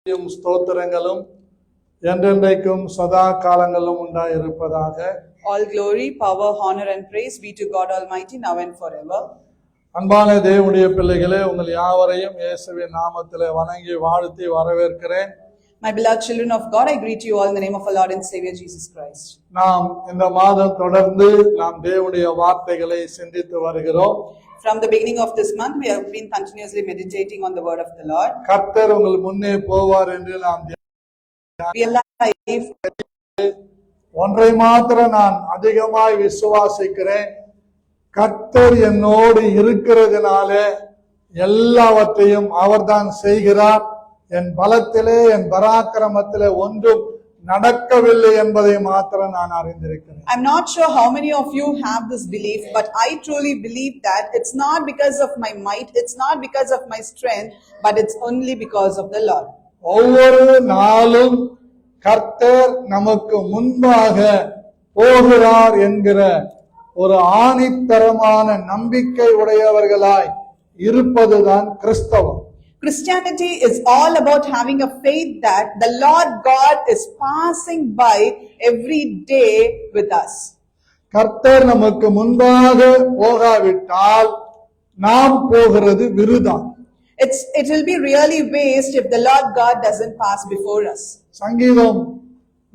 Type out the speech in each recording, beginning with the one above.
ஸ்தோத்திரங்களும் என்றென்றைக்கும் சதா காலங்களிலும் உண்டாயிருப்பதாக. All glory, power, honor and praise be to God Almighty now and forever. அன்பான தேவனுடைய பிள்ளைகளே, உங்கள் யாவரையும் இயேசுவின் நாமத்திலே வணங்கி வாழ்த்தி வரவேற்கிறேன். My beloved children of God, I greet you all in the name of our Lord and Savior Jesus Christ. நாம் இந்த மாதம் தொடர்ந்து நாம் தேவனுடைய வார்த்தைகளை சிந்தித்து வருகிறோம். From the beginning of this month, we have been continuously meditating on the word of the Lord. கர்த்தர் உங்கள் முன்னே போவார் என்று நாம் ஒன்றை மாத்திரம் நான் அதிகமாய் விசுவாசிக்கிறேன். கர்த்தர் என்னோடு இருக்கிறதுனால எல்லாவற்றையும் அவர்தான் செய்கிறார். என் பலத்திலே என் பராக்கிரமத்திலே ஒன்றும் நடக்கவில்லை என்பதை மாத்திரம் நான் அறிந்திருக்கிறேன். I'm not sure how many of you have this belief, but I truly believe that it's not because of my might, it's not because of my strength, but it's only because of the Lord. ஒவ்வொரு நாளும் கர்த்தர் நமக்கு முன்பாக போகிறார் என்கிற ஒரு ஆணித்தரமான நம்பிக்கை உடையவர்களாய் இருப்பதுதான் கிறிஸ்தவம். Christianity is all about having a faith that the Lord God is passing by every day with us. கர்த்தர் நமக்கு முன்பாக போகாவிட்டால் நாம் போகிறது விருதான். It will be really waste if the Lord God doesn't pass before us. சங்கீதம்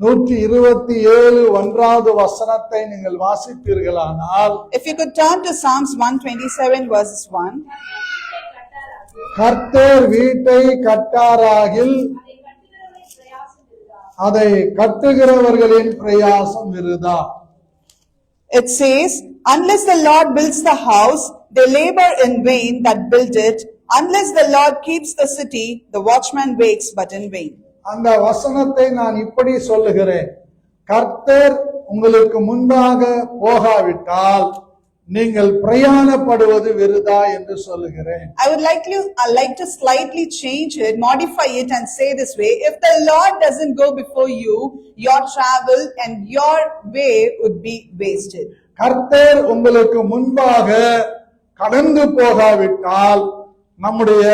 127 ஒன்றாவது வசனத்தை நீங்கள் வாசிப்பீர்களானால், if you could turn to Psalms 127 verses 1. கர்த்தர் வீட்டை கட்டாராகில் அதை கட்டுகிறவர்களின் பிரயாசம் விருதா. It says, unless the Lord builds the house, they labor in vain that build it. Unless the Lord keeps the city, the watchman wakes but in vain. அந்த வசனத்தை நான் இப்படி சொல்லுகிறேன். கர்த்தர் உங்களுக்கு முன்பாக போகாவிட்டால் நீங்கள் பிரயாணப்படுவது விருதா என்று சொல்லுகிறேன். I would like to slightly change it, modify it and say this way: if the Lord doesn't go before you, your travel and your way would be wasted. கர்த்தர் உங்களுக்கு முன்பாக கடந்து போகாவிட்டால் நம்முடைய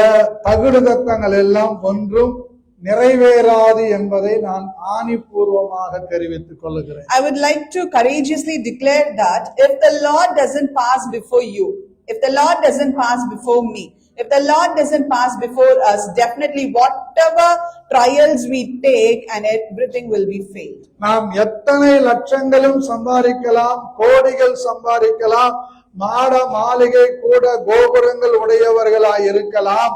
தகுடுதத்தங்கள் எல்லாம் ஒன்றும் நிறைவேறாது என்பதை நான் ஆணிபூர்வமாக தெரிவித்துக் கொள்கிறேன். I would like to courageously declare that if the Lord doesn't pass before you, if the Lord doesn't pass before me, if the Lord doesn't pass before us, definitely whatever trials we take and everything will be failed. நாம் எத்தனை லட்சங்களும் சம்பாதிக்கலாம், கோடிகள் சம்பாதிக்கலாம், மாட மாளிகை கூட கோபுரங்கள் உடையவர்களாய் இருக்கலாம்.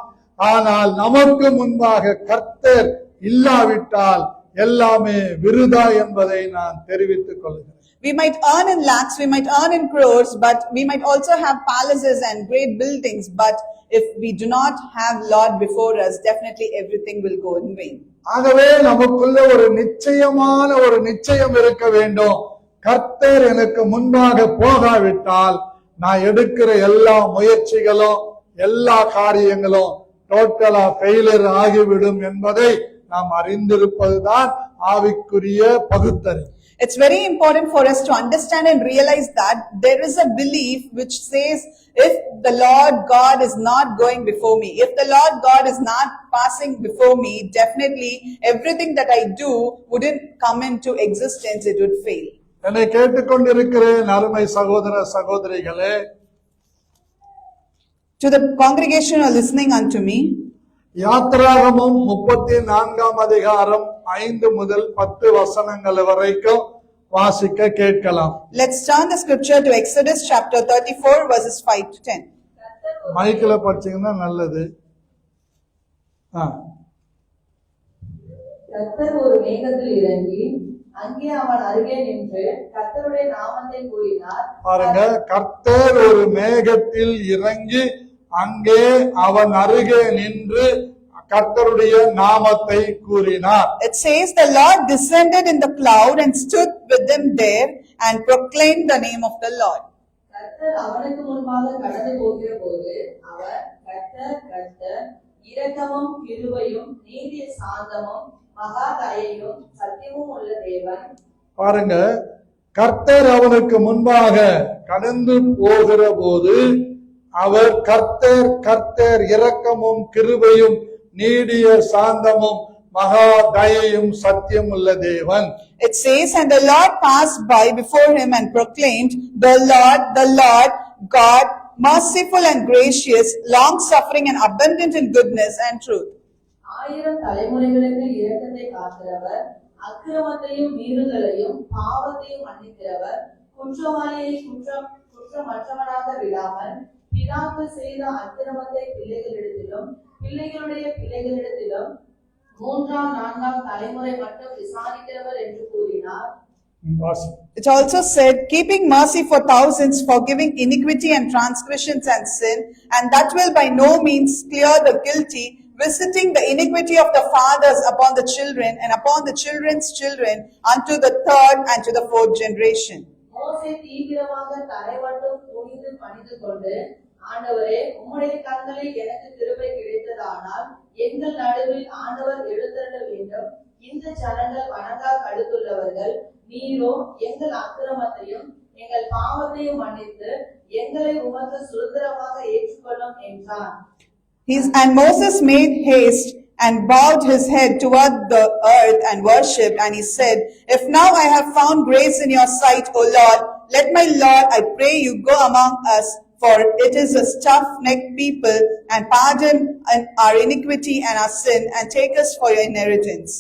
ஆனால் நமக்கு முன்பாக கர்த்தர் இல்லாவிட்டால் எல்லாமே விருதா என்பதை நான் தெரிவித்துக் கொள்கிறேன். We might earn in lakhs, we might earn in crores, but we might also have palaces and great buildings. But if we do not have Lord before us, definitely everything will go in vain. ஆகவே நமக்குள்ள ஒரு நிச்சயமான ஒரு நிச்சயம் இருக்க வேண்டும். கர்த்தர் எனக்கு முன்பாக போகாவிட்டால் நான் எடுக்கிற எல்லா முயற்சிகளும் எல்லா காரியங்களும் டோட்டலா ஃபெயிலியர் ஆகிவிடும் என்பதை நாம் அறிந்திருப்பதுதான் ஆவிக்குரிய பகுத்தறிவு. It's very important for us to understand and realize that there is a belief which says, if the Lord God is not going before me, if the Lord God is not passing before me, definitely everything that I do wouldn't come into existence, it would fail. என்னை கேட்டுக்கொண்டிருக்கிறேன் அருமை சகோதர சகோதரிகளே, to the congregation are listening unto me, யாத்திராகமம் 34ஆம் அதிகாரம் 5 முதல் 10 வசனங்கள் வரைக்கும் வாசிக்க கேட்கலாம். Let's turn the scripture to Exodus chapter 34 verses 5 to 10. மைக்கில படிச்சீங்கன்னா நல்லது. கர்த்தர் ஒரு மேகத்தில் இறங்கி அங்கே அவன் அருகே நின்று கர்த்தருடைய நாமத்தை கூறினார். பாருங்க, கர்த்தர் ஒரு மேகத்தில் இறங்கி அங்கே அவன் அருகே நின்று கர்த்தருடைய நாமத்தை கூறினார். It says the Lord descended in the cloud and stood with them there and proclaimed the name of the Lord. கர்த்தர் அவனுக்கு முன்பாக கடந்து போகிற போது அவர் கர்த்தர் கர்த்தர் இரக்கமும் கிருபையும் நீதிய சாந்தமும் மகா தயையும் சத்தியமும் உள்ள தேவன். பாருங்க, கர்த்தர் அவனுக்கு முன்பாக கடந்து போகிற போது அவர் கர்த்தர் கர்த்தர் இரக்கமும் கிருபையும் நீடிய சாந்தமும் மகா தயையும் சத்தியம் உள்ள தேவன். It says, and the Lord passed by before him and proclaimed, the Lord, God, merciful and gracious, long-suffering and abundant in goodness and truth. 1000 தலைமுறைகளுக்கு இரக்கத்தை காக்கிறவர், அக்கிரமத்தையும் மீறுதலையும் பாவத்தையும் மன்னிக்கிறவர், குற்றவாளியை குற்றமற்றவனாக விடாமல், பிதாக்கள் செய்த அக்கிரமத்தை பிள்ளைகளிடத்திலும் பிள்ளைகளுடைய பிள்ளைகளிடத்திலும் 3ஆம் 4ஆம் தலைமுறை மட்டும் விசாரிக்கிறவர் என்று கூறினார். It also said, keeping mercy for thousands, forgiving iniquity and transgressions and sin, and that will by no means clear the guilty, visiting the iniquity of the fathers upon the children and upon the children's children unto the third and to the fourth generation. மோசே தீவிரமாக தரைவட்டும் துணிந்து பணிந்து கொண்டு, ஆண்டவரே, உம்முடைய கண்களில் எனக்கு கிருபை கிடைத்ததானால் எங்கள் நடுவில் ஆண்டவர் எழுந்தருள வேண்டும். இந்த ஜனங்கள் வணங்கா கழுத்துள்ளவர்கள். நீரோ எங்கள் அக்கிரமத்தையும் எங்கள் பாவத்தையும் மன்னித்து எங்களை உமக்கு சுதந்திரமாக ஏற்றுக்கொள்ளும் என்றான். And Moses made haste and bowed his head toward the earth and worshipped, and he said, if now I have found grace in your sight, O Lord, let my Lord, I pray you, go among us, for it is a stiff-necked people, and pardon our iniquity and our sin, and take us for your inheritance.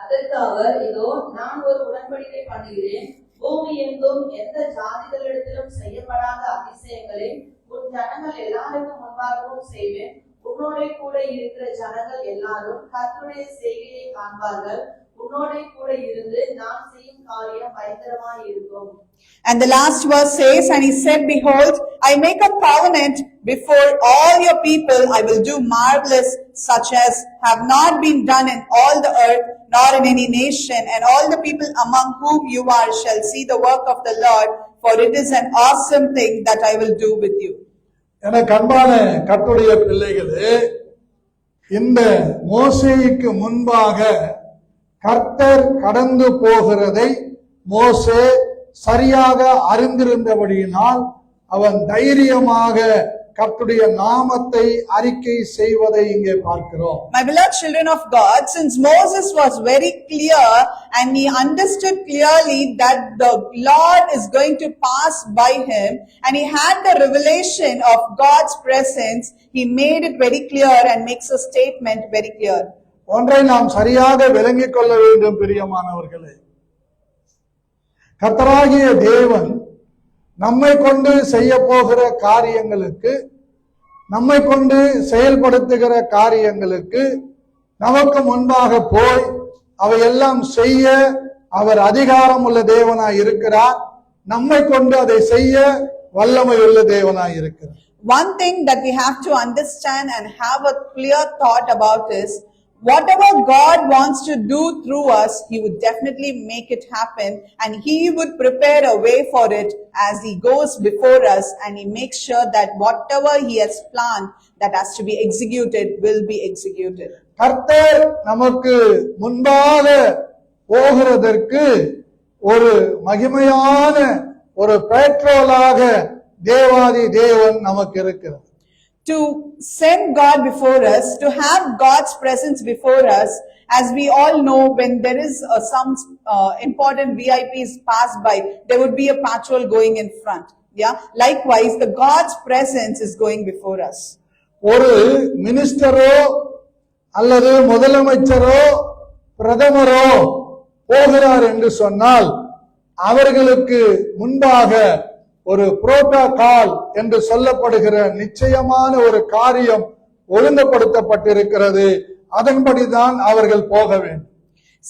அதற்கு அவர், இதோ நான் ஒரு உடன்படிக்கை பண்ணுகிறேன். பூமி எங்கும் எந்த ஜாதிகளிடத்திலும் செய்யப்படாத அதிசயங்களை உன் ஜனங்கள் எல்லாருக்கும் முன்பாகவும் செய்வேன். உன்னோட கூட இருக்கிற ஜனங்கள் எல்லாரும் கர்த்தருடைய செய்கையை காண்பார்கள். உன்னோட கூட இருந்து நான் செய்யும் காரியம் பயங்கரமாய் இருக்கும். And the last verse says, and he said, behold, I make a covenant before all your people. I will do marvelous such as have not been done in all the earth, nor in any nation, and all the people among whom you are shall see the work of the Lord, for it is an awesome thing that I will do with you. எனக்கு அன்பான கர்த்தருடைய பிள்ளைகளே, இந்த மோசேக்கு முன்பாக கர்த்தர் கடந்து போகிறதை மோசே சரியாக அறிந்திருந்தபடியினால் அவன் தைரியமாக கர்த்தருடைய நாமத்தை அறிக்கை செய்வதை இங்கே பார்க்கிறோம். My beloved children of God, since Moses was very clear and he understood clearly that the Lord is going to pass by him, and he had the revelation of God's presence, he made it very clear and makes a statement very clear. ஒன்றை நாம் சரியாக விளங்கிக் கொள்ள வேண்டும் பிரியமானவர்களே, கர்த்தராகிய தேவன் நம்மை கொண்டு செய்ய போகிற காரியங்களுக்கு, நம்மை கொண்டு செயல்படுத்துகிற காரியங்களுக்கு நமக்கு முன்பாக போய் அவையெல்லாம் செய்ய அவர் அதிகாரம் உள்ள தேவனாய் இருக்கிறார். நம்மை கொண்டு அதை செய்ய வல்லமை உள்ள தேவனாய் இருக்கிறார். One thing that we have to understand and have a clear thought about is, whatever God wants to do through us, he would definitely make it happen, and he would prepare a way for it as he goes before us, and he makes sure that whatever he has planned that has to be executed will be executed. கர்த்தர் நமக்கு முன்பாக போகிறதற்கு ஒரு மகிமையான ஒரு பெட்ரோலாக தேவாதி தேவன் நமக்கு இருக்கிறார். To send God before us, to have God's presence before us, as we all know, when there is some important VIPs pass by, there would be a patrol going in front. Yeah. Likewise, the God's presence is going before us. ஒரு மினிஸ்டரோ அல்லது முதலமைச்சரோ பிரதமரோ போகிறார் என்று சொன்னால் அவர்களுக்கு முன்பாக ஒரு protocol என்று சொல்லப்படுகிற நிச்சயமான ஒரு காரியம் ஒழுங்குபடுத்தப்பட்டிருக்கிறது. அதன்படிதான் அவர்கள் போக வேண்டும்.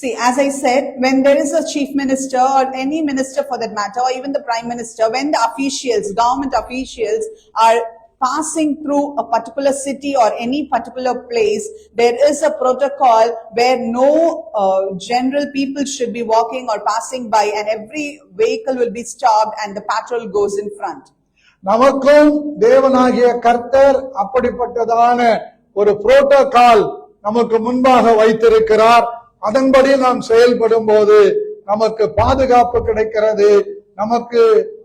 See, as I said, when there is a chief minister or any minister for that matter, or even the prime minister, when the officials, government officials are passing through a particular city or any particular place, there is a protocol where no general people should be walking or passing by, and every vehicle will be stopped and the patrol goes in front. நமக்கும் தேவனாகிய கர்த்தர் அப்படிப்பட்டதான ஒரு protocol நமக்கு முன்பாக வைத்திருக்கிறார். அதன்படி நாம் செயல்படும் போது நமக்கு பாதுகாப்பு கிடைக்கிறது, நமக்கு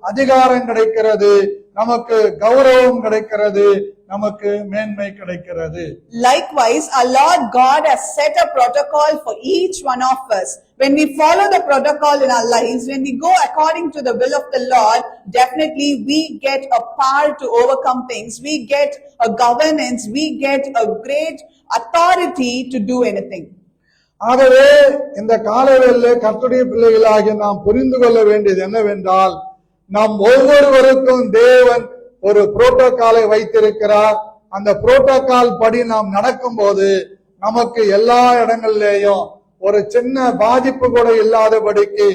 அதிகாரம் கிடைக்கிறது, நமக்கு கௌரவம் கிடைக்கிறது, நமக்கு மேன்மை கிடைக்கிறது. Likewise, our Lord God has set a protocol for each one of us. When we follow the protocol in our lives, when we go according to the will of the Lord, definitely we get a power to overcome things. We get a governance. We get a great authority to do anything. ஆகவே இந்த காலைவேளையிலே கர்த்தருடைய பிள்ளைகளாகிய நாம் புரிந்து கொள்ள வேண்டியது என்னவென்றால், நாம் ஒவ்வொருவருக்கும் தேவன் ஒரு புரோட்டோகாலை வைத்திருக்கிறார். அந்த புரோட்டோகால் படி நாம் நடக்கும்போது நமக்கு எல்லா இடங்களிலேயும் ஒரு சின்ன பாதிப்பு கூட இல்லாதபடிக்கு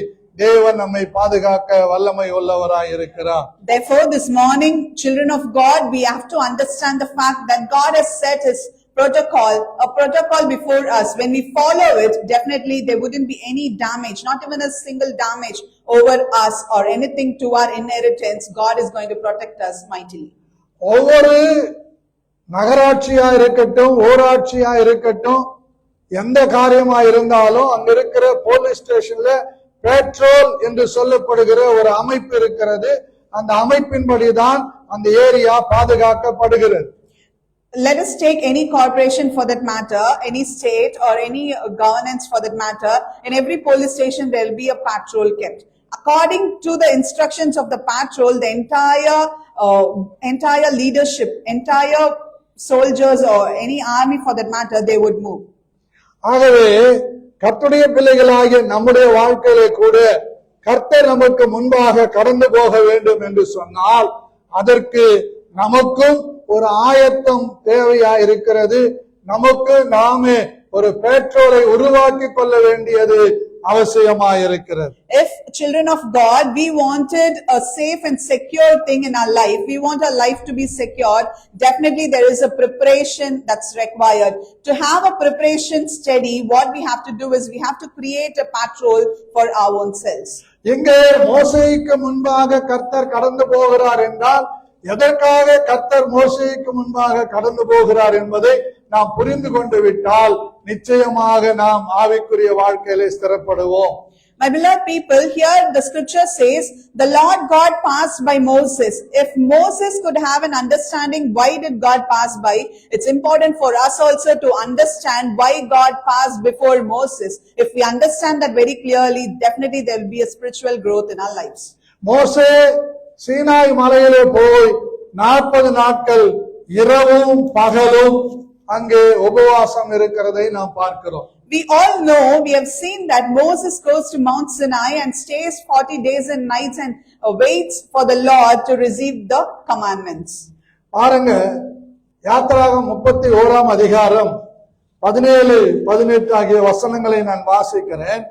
தேவன் நம்மை பாதுகாக்க வல்லமை உள்ளவராய் இருக்கிறார். Therefore, this morning, children of God, we have to understand the fact that God has set His protocol, a protocol before us. When we follow it, definitely there wouldn't be any damage, not even a single damage over us or anything to our inheritance. God is going to protect us mightily. ஒவ்வொரு நகராட்சியா இருக்கட்டும், ஊராட்சியா இருக்கட்டும், எந்த காரியமா இருந்தாலும் அங்க இருக்கிற police ஸ்டேஷன்ல petrol என்று சொல்லப்படுகிற ஒரு அமைப்பு இருக்கிறது. அந்த அமைப்பின்படிதான் அந்த ஏரியா பாதுகாக்கப்படுகிறது. Let us take any corporation for that matter, any state or any governance for that matter. In every police station, there will be a patrol kept. According to the instructions of the patrol, the entire leadership, entire soldiers or any army for that matter, they would move. ஆகவே கர்த்தருடைய பிள்ளைகளாகிய நம்முடைய வாழ்க்கையிலே கூட கர்த்தர் நமக்கு முன்பாக கடந்து போக வேண்டும் என்று சொன்னால் அதற்கு நமக்கும் ஒரு ஆயத்தம் தேவையா இருக்கிறது. நமக்கு நாமே ஒரு பெட்ரோலை உருவாக்கி கொள்ள வேண்டியது அவசியமாயிருக்கிறது. If children of God, we wanted a safe and secure thing in our life, we want our life to be secured, definitely there is a preparation that's required. To have a preparation steady, what we have to do is we have to create a patrol for our own selves. இங்கே மோசேக்கு முன்பாக கர்த்தர் கடந்து போகிறார் என்றால் எதற்காக கர்த்தர் மோசேக்கு முன்பாக கடந்து போகிறார் என்பதை நாம் புரிந்து கொண்டு விட்டால் நிச்சயமாக நாம் ஆவிக்குரிய வாழ்க்கையிலே ஸ்திரப்படுவோம். My beloved people, here the scripture says, the Lord God passed by Moses. If Moses could have an understanding why did God pass by, it's important for us also to understand why God passed before Moses. If we understand that very clearly, definitely there will be a spiritual growth in our lives. மோசே சீனாய் மலையிலே போய் 40 நாட்கள் இரவும் பகலும் அங்கே உபவாசம் இருக்கிறதை நாம் பார்க்கிறோம். We all know, we have seen that Moses goes to Mount Sinai and stays 40 days and nights and waits for the Lord to receive the commandments. பாருங்க, யாத்திராகம் 31 அதிகாரம் 17-18 ஆகிய வசனங்களை நான் வாசிக்கிறேன்.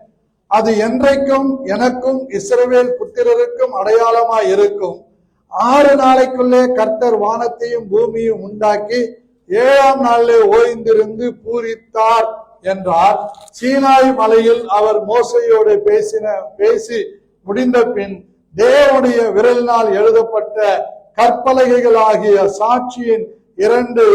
அது என்றைக்கும் எனக்கும் இஸ்ரவேல் புத்திரருக்கும் அடையாளமாய் இருக்கும். 6 நாளைக்குள்ளே கர்த்தர் வானத்தையும் பூமியும் உண்டாக்கி 7ஆம் நாளிலே ஓய்ந்திருந்து பூரித்தார் என்றார். சீனாய் மலையில் அவர் மோசையோடு பேசி முடிந்த பின் தேவனுடைய விரலினால் எழுதப்பட்ட கற்பலகைகளாகிய சாட்சியின் 2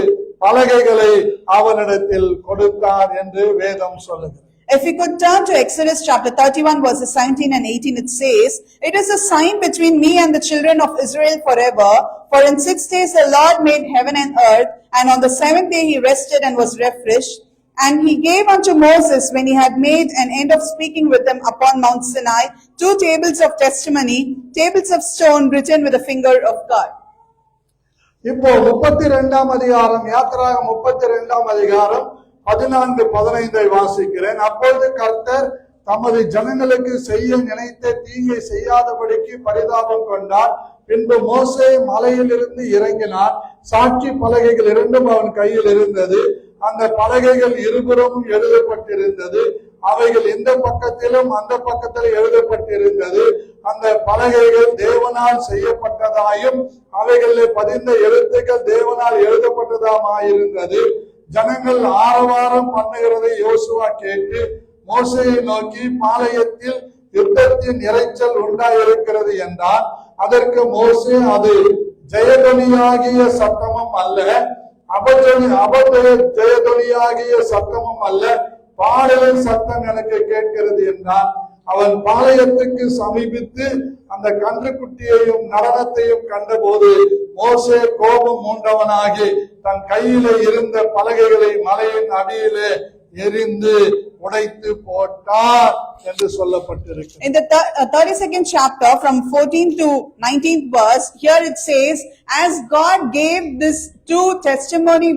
பலகைகளை அவனிடத்தில் கொடுத்தார் என்று வேதம் சொல்லுகிறது. If we could turn to Exodus chapter 31 verses 17 and 18, it says, "It is a sign between me and the children of Israel forever. For in 6 days the Lord made heaven and earth, and on the 7th day he rested and was refreshed. And he gave unto Moses, when he had made an end of speaking with him upon Mount Sinai, 2 tables of testimony, tables of stone written with the finger of God." இப்போ 32ஆம் அதிகாரம், யாத்திராகம் 32ஆம் அதிகாரம் 14-15 வாசிக்கிறேன். அப்பொழுது கர்த்தர் தமது ஜனங்களுக்கு செய்ய நினைத்த தீங்கை செய்யாதபடிக்கு பரிதாபம் கொண்டார். பின்பு மோசே மலையிலிருந்து இறங்கினார். சாட்சி பலகைகள் 2 அவன் கையில் இருந்தது. அந்த பலகைகள் இருபுறமும் எழுதப்பட்டிருந்தது. அவைகள் இந்த பக்கத்திலும் அந்த பக்கத்திலும் எழுதப்பட்டிருந்தது. அந்த பலகைகள் தேவனால் செய்யப்பட்டதாயும் அவைகளில் பதிந்த எழுத்துக்கள் தேவனால் எழுதப்பட்டதாயிருந்தது. ஜனங்கள் ஆரவாரம் பண்ணுகிறதை யோசுவா கேட்டு மோசேயை நோக்கி, பாளையத்தில் யுத்தத்தின் இரைச்சல் உண்டாயிருக்கிறது என்றான். அதற்கு மோசே, அது ஜெயதொனியாகிய சத்தமும் அல்ல, ஜெயதொனியாகிய சத்தமும் அல்ல, பாடலின் சத்தம் எனக்கு கேட்கிறது என்றான். அவன் பாளையத்துக்கு சமீபித்து அந்த கன்றுக்குட்டியையும் நடனத்தையும் கண்டபோது மோசே கோபம் மூண்டவனாகி தன் கையிலே இருந்த பலகைகளை மலையின் அடியிலே எரிந்து உடைத்து போட்டார் என்று சொல்லப்பட்டிருக்கு. In the 32nd chapter from 14th to 19th verse, here it says, as God gave this 2 testimony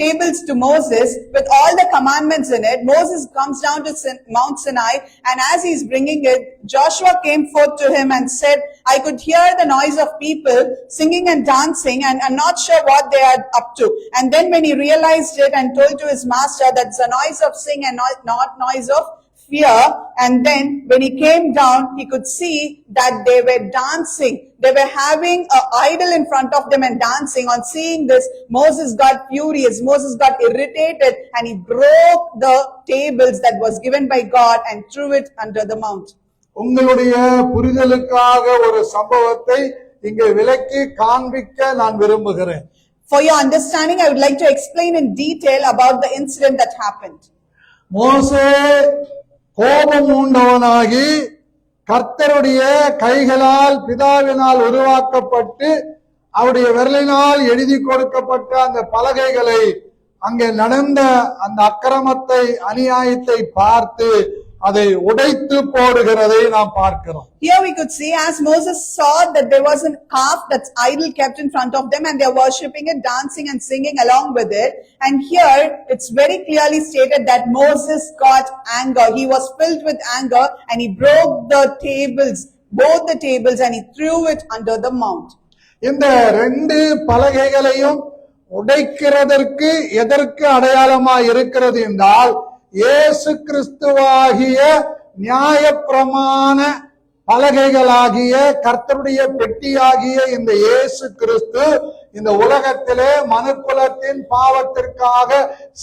tables to Moses with all the commandments in it, Moses comes down to Mount Sinai, and as he's bringing it, Joshua came forth to him and said, I could hear the noise of people singing and dancing, and I'm not sure what they are up to. And then when he realized it and told to his master that it's a noise of sing and not noise of fear, and then when he came down, he could see that they were dancing. They were having an idol in front of them and dancing. On seeing this, Moses got furious. Moses got irritated, and he broke the tables that was given by God and threw it under the mount. உங்களுடைய புரிதலுக்காக ஒரு சம்பவத்தை இங்கே விளக்கி காண்பிக்க நான் விரும்புகிறேன். For your understanding, I would like to explain in detail about the incident that happened. மோசே கோபம் உண்டவனாகி கர்த்தருடைய கைகளால் பிதாவினால் உருவாக்கப்பட்டு அவருடைய விரலினால் எழுதி கொடுக்கப்பட்ட அந்த பலகைகளை அங்கே நடந்த அந்த அக்கிரமத்தை அநியாயத்தை பார்த்து அதை உடைத்து போடுகிறதை நாம் பார்க்கிறோம். Here we could see, as Moses saw that there was a calf that's idol kept in front of them, and they're worshipping it, dancing and singing along with it. And here it's very clearly stated that Moses got anger. He was filled with anger, and he broke the tables, both the tables, and he threw it under the mount. இந்த 2 பலகைகளையும் உடைக்கிறதற்கு எதற்கு அடையாளமாய் இருக்கிறது என்றால், இயேசு கிறிஸ்துவாகிய நியாயப்பிரமாண பலகைகளாகிய கர்த்தருடைய பெட்டியாகிய இந்த இயேசு கிறிஸ்து இந்த உலகத்திலே மனுக்குலத்தின் பாவத்திற்காக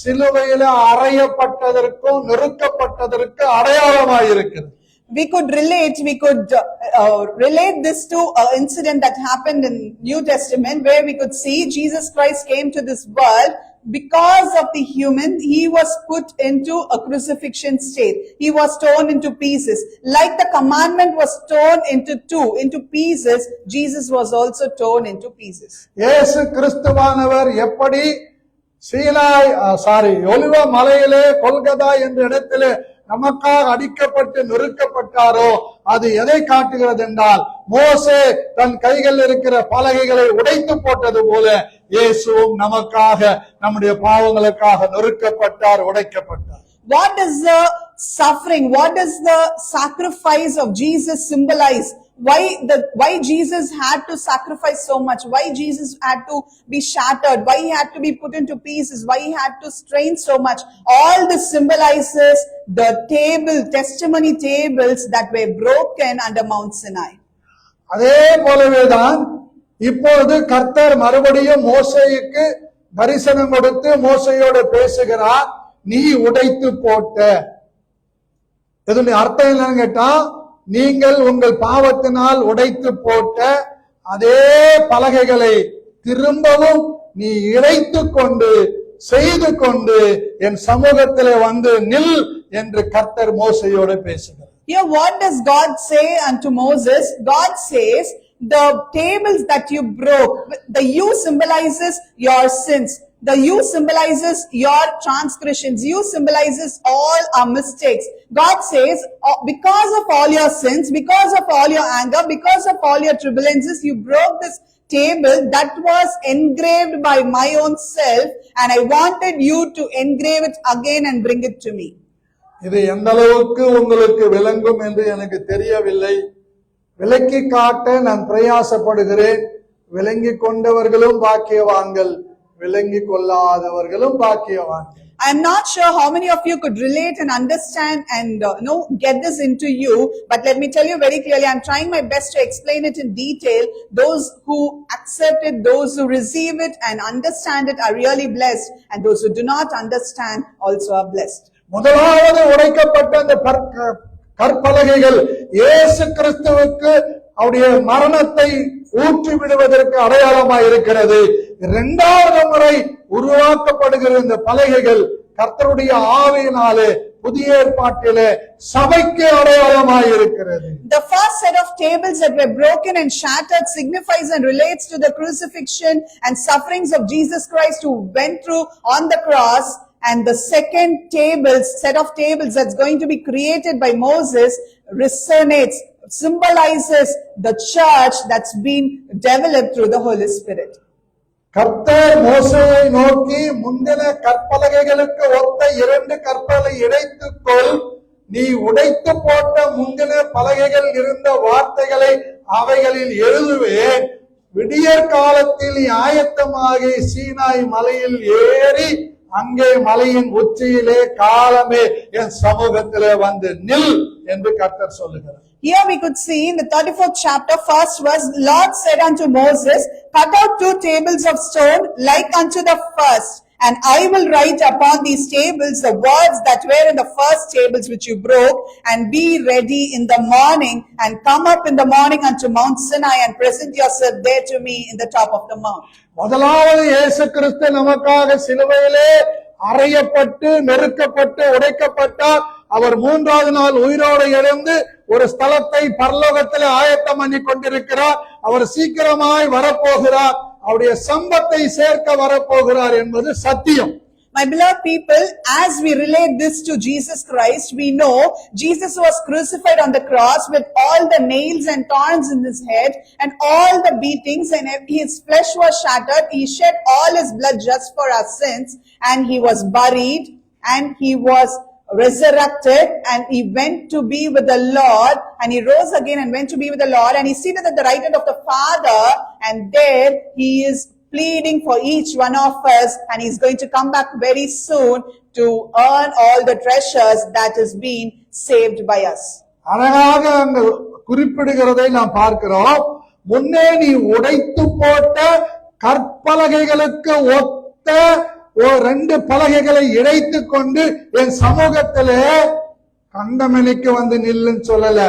சிலுவையில அறையப்பட்டதற்கும் நெருக்கப்பட்டதற்கு அடையாளமாயிருக்கிறது. We could relate this to an incident that happened in New Testament, where we could see Jesus Christ came to this world. Because of the human, he was put into a crucifixion state. He was torn into pieces. Like the commandment was torn into pieces, Jesus was also torn into pieces. இயேசு கிறிஸ்துவானவர் எப்படி ஒலிவ மலையிலே கொல்கதா என்ற இடத்திலே நமக்காக அடிக்கப்பட்டு நொறுக்கப்பட்டாரோ, அது எதை காட்டுகிறது என்றால், மோசே தன் கைகளில் இருக்கிற பலகைகளை உடைத்து போட்டது போல இயேசுவும் நமக்காக நம்முடைய பாவங்களுக்காக நொறுக்கப்பட்டார், உடைக்கப்பட்டார். What does the suffering, what does the sacrifice of Jesus symbolize? Why Jesus had to sacrifice so much? Why Jesus had to be shattered? Why he had to be put into pieces? Why he had to strain so much? All this symbolizes the testimony tables that were broken under Mount Sinai. அதே போலவேதான் இப்பொழுது கர்த்தர் மறுபடியும் மோசேயுக்கு தரிசனம் கொடுத்து மோசேயோடு பேசுகிறார். நீ உடைத்து போட்ட, இதனுடைய அர்த்தம் என்னன்னு கேட்டா, நீங்கள் உங்கள் பாவத்தினால் உடைத்து போட்ட அதே பலகைகளை திரும்பவும் நீ இணைத்து கொண்டு செய்து கொண்டு என் சமூகத்திலே வந்து நில் என்று கர்த்தர் மோசேயோடு பேசுகிறார். Here what does God say unto Moses? God says, the tables that you broke, the U symbolizes your sins. The U symbolizes your transgressions. U symbolizes all our mistakes. God says, because of all your sins, because of all your anger, because of all your turbulences, you broke this table that was engraved by my own self, and I wanted you to engrave it again and bring it to me. இது எந்த அளவுக்கு உங்களுக்கு விளங்கும் என்று எனக்கு தெரியவில்லை. விளக்கி காட்ட நான் பிரயாசப்படுகிறேன். விளங்கி கொண்டவர்களும் பாக்கியவான்கள், விளங்கி கொள்ளாதவர்களும் பாக்கியவான்கள். I am not sure how many of you could relate and understand and get this into you, but let me tell you very clearly, I am trying my best to explain it in detail. Those who accept it, those who receive it and understand it are really blessed, and those who do not understand also are blessed. முதலாவது உடைக்கப்பட்ட அந்த கற்பலகைகள் இயேசு கிறிஸ்துவுக்கு அவருடைய மரணத்தை ஊற்றி விடுவதற்கு அடையாளமாய் இருக்கிறது. 2வது முறை உருவாக்கப்படுகிற இந்த பலகைகள் கர்த்தருடைய ஆவியினாலே புதிய ஏற்பாட்டிலே சபைக்கு அடையாளமாய் இருக்கிறது. The first set of tables that were broken and shattered signifies and relates to the crucifixion and sufferings of Jesus Christ who went through on the cross. And the second set of tables that's going to be created by Moses resonates, symbolizes the church that's been developed through the Holy Spirit. கர்த்தர் மோசேயை நோக்கி, முந்தின கற்பலகைகளுக்கு ஒத்த 2 கற்பலை இணைத்துக்கொள், நீ உடைத்து போட்ட முந்தின பலகைகள் இருந்த வார்த்தைகளை அவைகளில் எழுதுவேன், விடியற் காலத்தில் ஆயத்தமாகி சீனாய் மலையில் ஏறி அங்கே மலையின் உச்சியிலே காலமே என் சமூகத்திலே வந்து நில் என்று கர்த்தர் சொல்லுகிறார். Here we could see in the 34th chapter, first verse, Lord said unto Moses, cut out 2 tables of stone like unto the first, and I will write upon these tables the words that were in the first tables which you broke, and be ready in the morning, and come up in the morning unto Mount Sinai, and present yourself there to me in the top of the mount. முதலாவது இயேசு கிறிஸ்து நமக்காக சிலுவையிலே அறையப்பட்டு நெருக்கப்பட்டு உடைக்கப்பட்டார். அவர் 3வது நாள் உயிரோடு எழுந்து ஒரு ஸ்தலத்தை பரலோகத்திலே ஆயத்தம் பண்ணி கொண்டிருக்கிறார். அவர் சீக்கிரமாய் வரப்போகிறார். அவருடைய சம்பத்தை சேர்க்க வரப்போகிறார் என்பது சத்தியம். My beloved people, as we relate this to Jesus Christ, we know Jesus was crucified on the cross with all the nails and thorns in his head and all the beatings, and his flesh was shattered. He shed all his blood just for our sins, and he was buried, and he was resurrected, and he went to be with the Lord, and he rose again and went to be with the Lord, and he seated at the right hand of the Father, and there he is pleading for each one of us, and he's going to come back very soon to earn all the treasures that is being saved by us. அழகாக அங்கு குறிப்பிடுகிறதை நாம் பார்க்கிறோம். முன்னே நீ உடைத்து போட்ட கற்பலகைகளுக்கு ஒத்த 2 பலகைகளை இணைத்து கொண்டு என் சமூகத்திலே கண்டமணிக்கு வந்து நில்லுன்னு சொல்லல,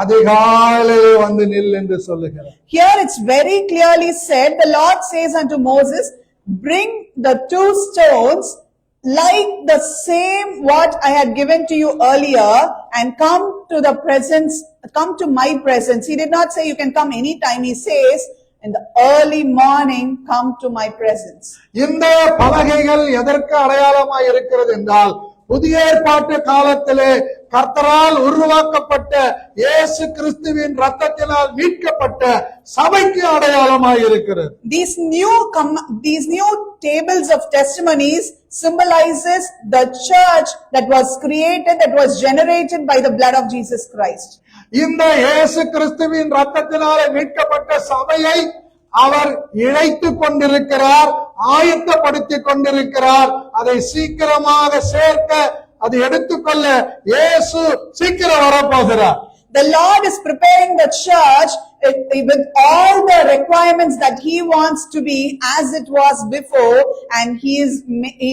அதிகாலையிலே வந்து நில் என்று சொல்லுகிறார். Here it's very clearly said, the Lord says unto Moses, bring the 2 stones like the same what I had given to you earlier, and come to my presence. He did not say you can come anytime. He says in the early morning, come to my presence. இந்த பலகைகள் எதற்கு அடையாளமாய் இருக்கிறது என்றால், புதிய ஏற்பாட்டு காலத்திலே கர்த்தரால் உருவாக்கப்பட்ட இயேசு கிறிஸ்துவின் இரத்தத்தினால் மீட்கப்பட்ட சபைக்கு அடையாளமாய் இருக்கிறது. These new tables of testimonies symbolizes the church that was created, that was generated by the blood of Jesus Christ. இந்த இயேசு கிறிஸ்துவின் இரத்தத்தினாலே மீட்கப்பட்ட சபையை அவர் இணைத்துக் கொண்டிருக்கிறார், ஆயத்தப்படுத்திக் கொண்டிருக்கிறார். அதை சீக்கிரமாக சேர்க்க, அதை எடுத்துக்கொள்ள இயேசு சீக்கிரம் வரப்போகிறார். The Lord is preparing the church with all the requirements that he wants to be as it was before, and he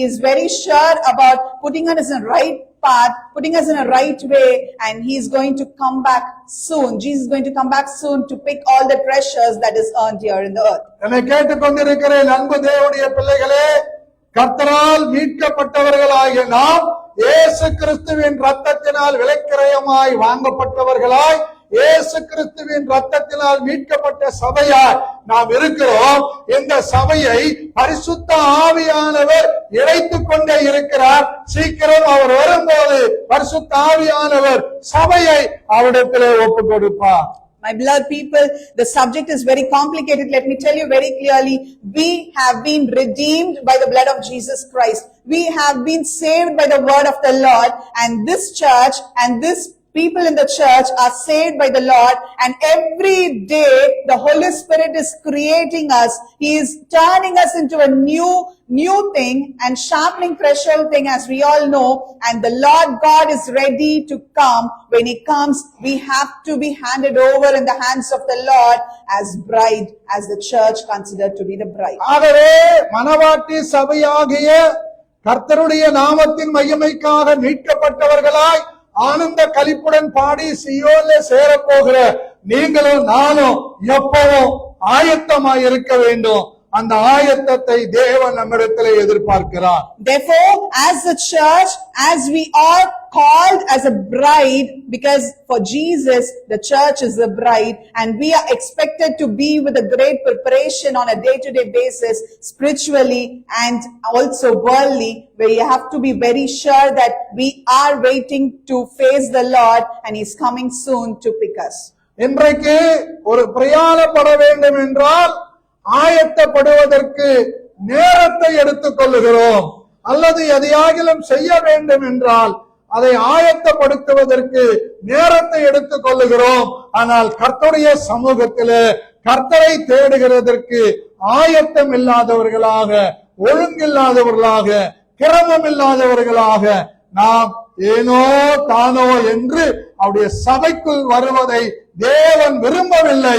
is very sure about putting us in the right path, putting us in a right way, and he is going to come back soon. Jesus is going to come back soon to pick all the treasures that is earned here in the earth. என்னை கேட்டுக்கொண்டிருக்கிற அன்பு தேவனுடைய பிள்ளைகளே, கர்த்தரால் மீட்கப்பட்டவர்களாகிய நாம் இயேசு கிறிஸ்துவின் இரத்தத்தினால் விலைக்கிரயமாய் வாங்கப்பட்டவர்களாய், இயேசு கிறிஸ்துவின் இரத்தத்தினால் மீட்கப்பட்ட சபையாய் நாம் இருக்கிறோம். இந்த சபையை பரிசுத்த ஆவியானவர் இணைத்துக் கொண்டே இருக்கிறார். சீக்கிரம் அவர் வரும்போது பரிசுத்த ஆவியானவர் சபையை அவரிடத்திலே ஒப்புக் கொடுப்பார். My beloved people, the subject is very complicated. Let me tell you very clearly, we have been redeemed by the blood of Jesus Christ. We have been saved by the word of the Lord, and this church and this people in the church are saved by the Lord, and every day the Holy Spirit is creating us. He is turning us into a new thing and sharpening threshold thing, as we all know, and the Lord God is ready to come. When he comes, we have to be handed over in the hands of the Lord as bride, as the church considered to be the bride. ஆகவே மனவாட்டி சபையாகிய கர்த்தருடைய நாமத்தின் மகிமைக்காக மீட்கப்பட்டவர்களாய் ஆனந்த களிப்புடன் பாடி சீயோனிலே சேரப்போகிற நீங்களும் நானும் எப்பவும் ஆயத்தமாய் இருக்க வேண்டும். அந்த ஆயத்தத்தை தேவன் நம்மிடத்திலே எதிர்பார்க்கிறார். Therefore, as a church, as we are called as a bride, because for Jesus, the church is a bride, and we are expected to be with a great preparation on a day-to-day basis, spiritually and also worldly, where you have to be very sure that we are waiting to face the Lord and He's coming soon to pick us. இன்றைக்கு ஒரு பிரயாணப்பட வேண்டும் என்றால் ஆயத்தப்படுவதற்கு நேரத்தை எடுத்துக் கொள்ளுகிறோம். அல்லது எதையாகிலும் செய்ய வேண்டும் என்றால் அதை ஆயத்தப்படுத்துவதற்கு நேரத்தை எடுத்துக் கொள்ளுகிறோம். ஆனால் கர்த்தருடைய சமூகத்திலே கர்த்தரை தேடுகிறதற்கு ஆயத்தம் இல்லாதவர்களாக, ஒழுங்கில்லாதவர்களாக, கிரமம் இல்லாதவர்களாக நாம் ஏனோ தானோ என்று அவருடைய சபைக்குள் வருவதை தேவன் விரும்பவில்லை.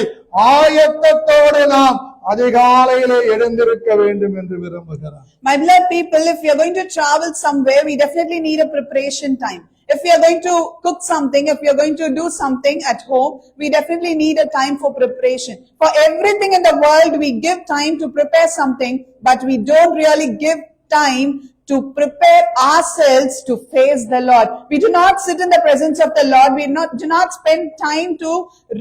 ஆயத்தத்தோடு நாம் அதிகாலையிலே எழுந்திருக்க வேண்டும் என்று விரும்புகிறார். My beloved people, if we are going to travel somewhere, we definitely need a preparation time. If we are going to cook something, if we are going to do something at home, we definitely need a time for preparation. For everything in the world, we give time to prepare something, but we don't really give time to prepare ourselves to face the Lord. We do not sit in the presence of the Lord. We do not spend time to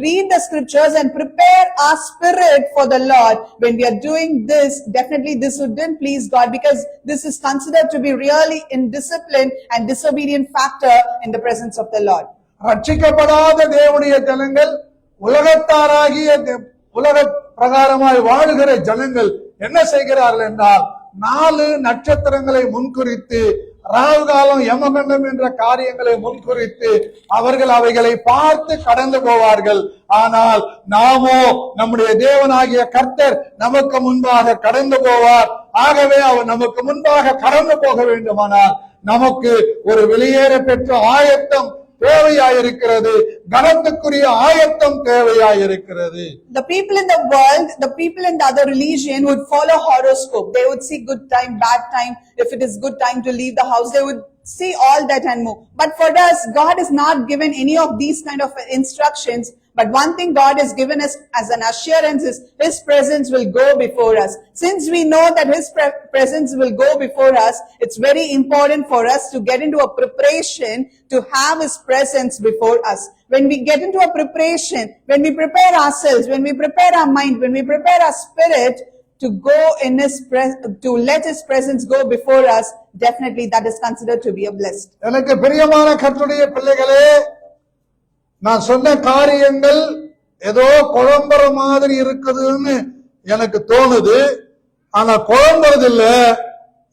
read the scriptures and prepare our spirit for the Lord. When we are doing this, definitely this wouldn't please God, because this is considered to be really indiscipline and disobedient factor in the presence of the Lord. ரட்சிக்கப்படாத தேவனுடைய ஜனங்கள், உலகத்தாராகிய உலக பிரகாரமாய் வாழுகிற ஜனங்கள் என்ன செய்கிறார்கள் என்றால் 4 நட்சத்திரங்களை முன்குறித்து, ராகு காலம், யமகண்டம் என்ற காரியங்களை முன்குறித்து அவர்கள் அவைகளை பார்த்து கடந்து போவார்கள். ஆனால் நாமோ நம்முடைய தேவனாகிய கர்த்தர் நமக்கு முன்பாக கடந்து போவார். ஆகவே அவர் நமக்கு முன்பாக கடந்து போக வேண்டுமானால் நமக்கு ஒரு வெளியேற பெற்ற ஆயத்தம் தேவையாயிருக்கிறது. கனத்துக்குரிய ஆயத்தம் தேவையாயிருக்கிறது. The people in the world, the people in the other religion would follow horoscope. They would see good time, bad time. If it is good time to leave the house, they would see all that and more. But for us, God has not given any of these kind of instructions. But one thing God has given us as an assurance is His presence will go before us. Since we know that His presence will go before us, it's very important for us to get into a preparation to have His presence before us. When we get into a preparation, when we prepare ourselves, when we prepare our mind, when we prepare our spirit to go in to let His presence go before us, definitely that is considered to be a blessed. எனக்கு பிரியமான கர்த்தருடைய பிள்ளைகளே, நான் சொன்ன காரியங்கள் ஏதோ குழம்புற மாதிரி இருக்குதுன்னு எனக்கு தோணுது. ஆனா குழம்புறது இல்ல.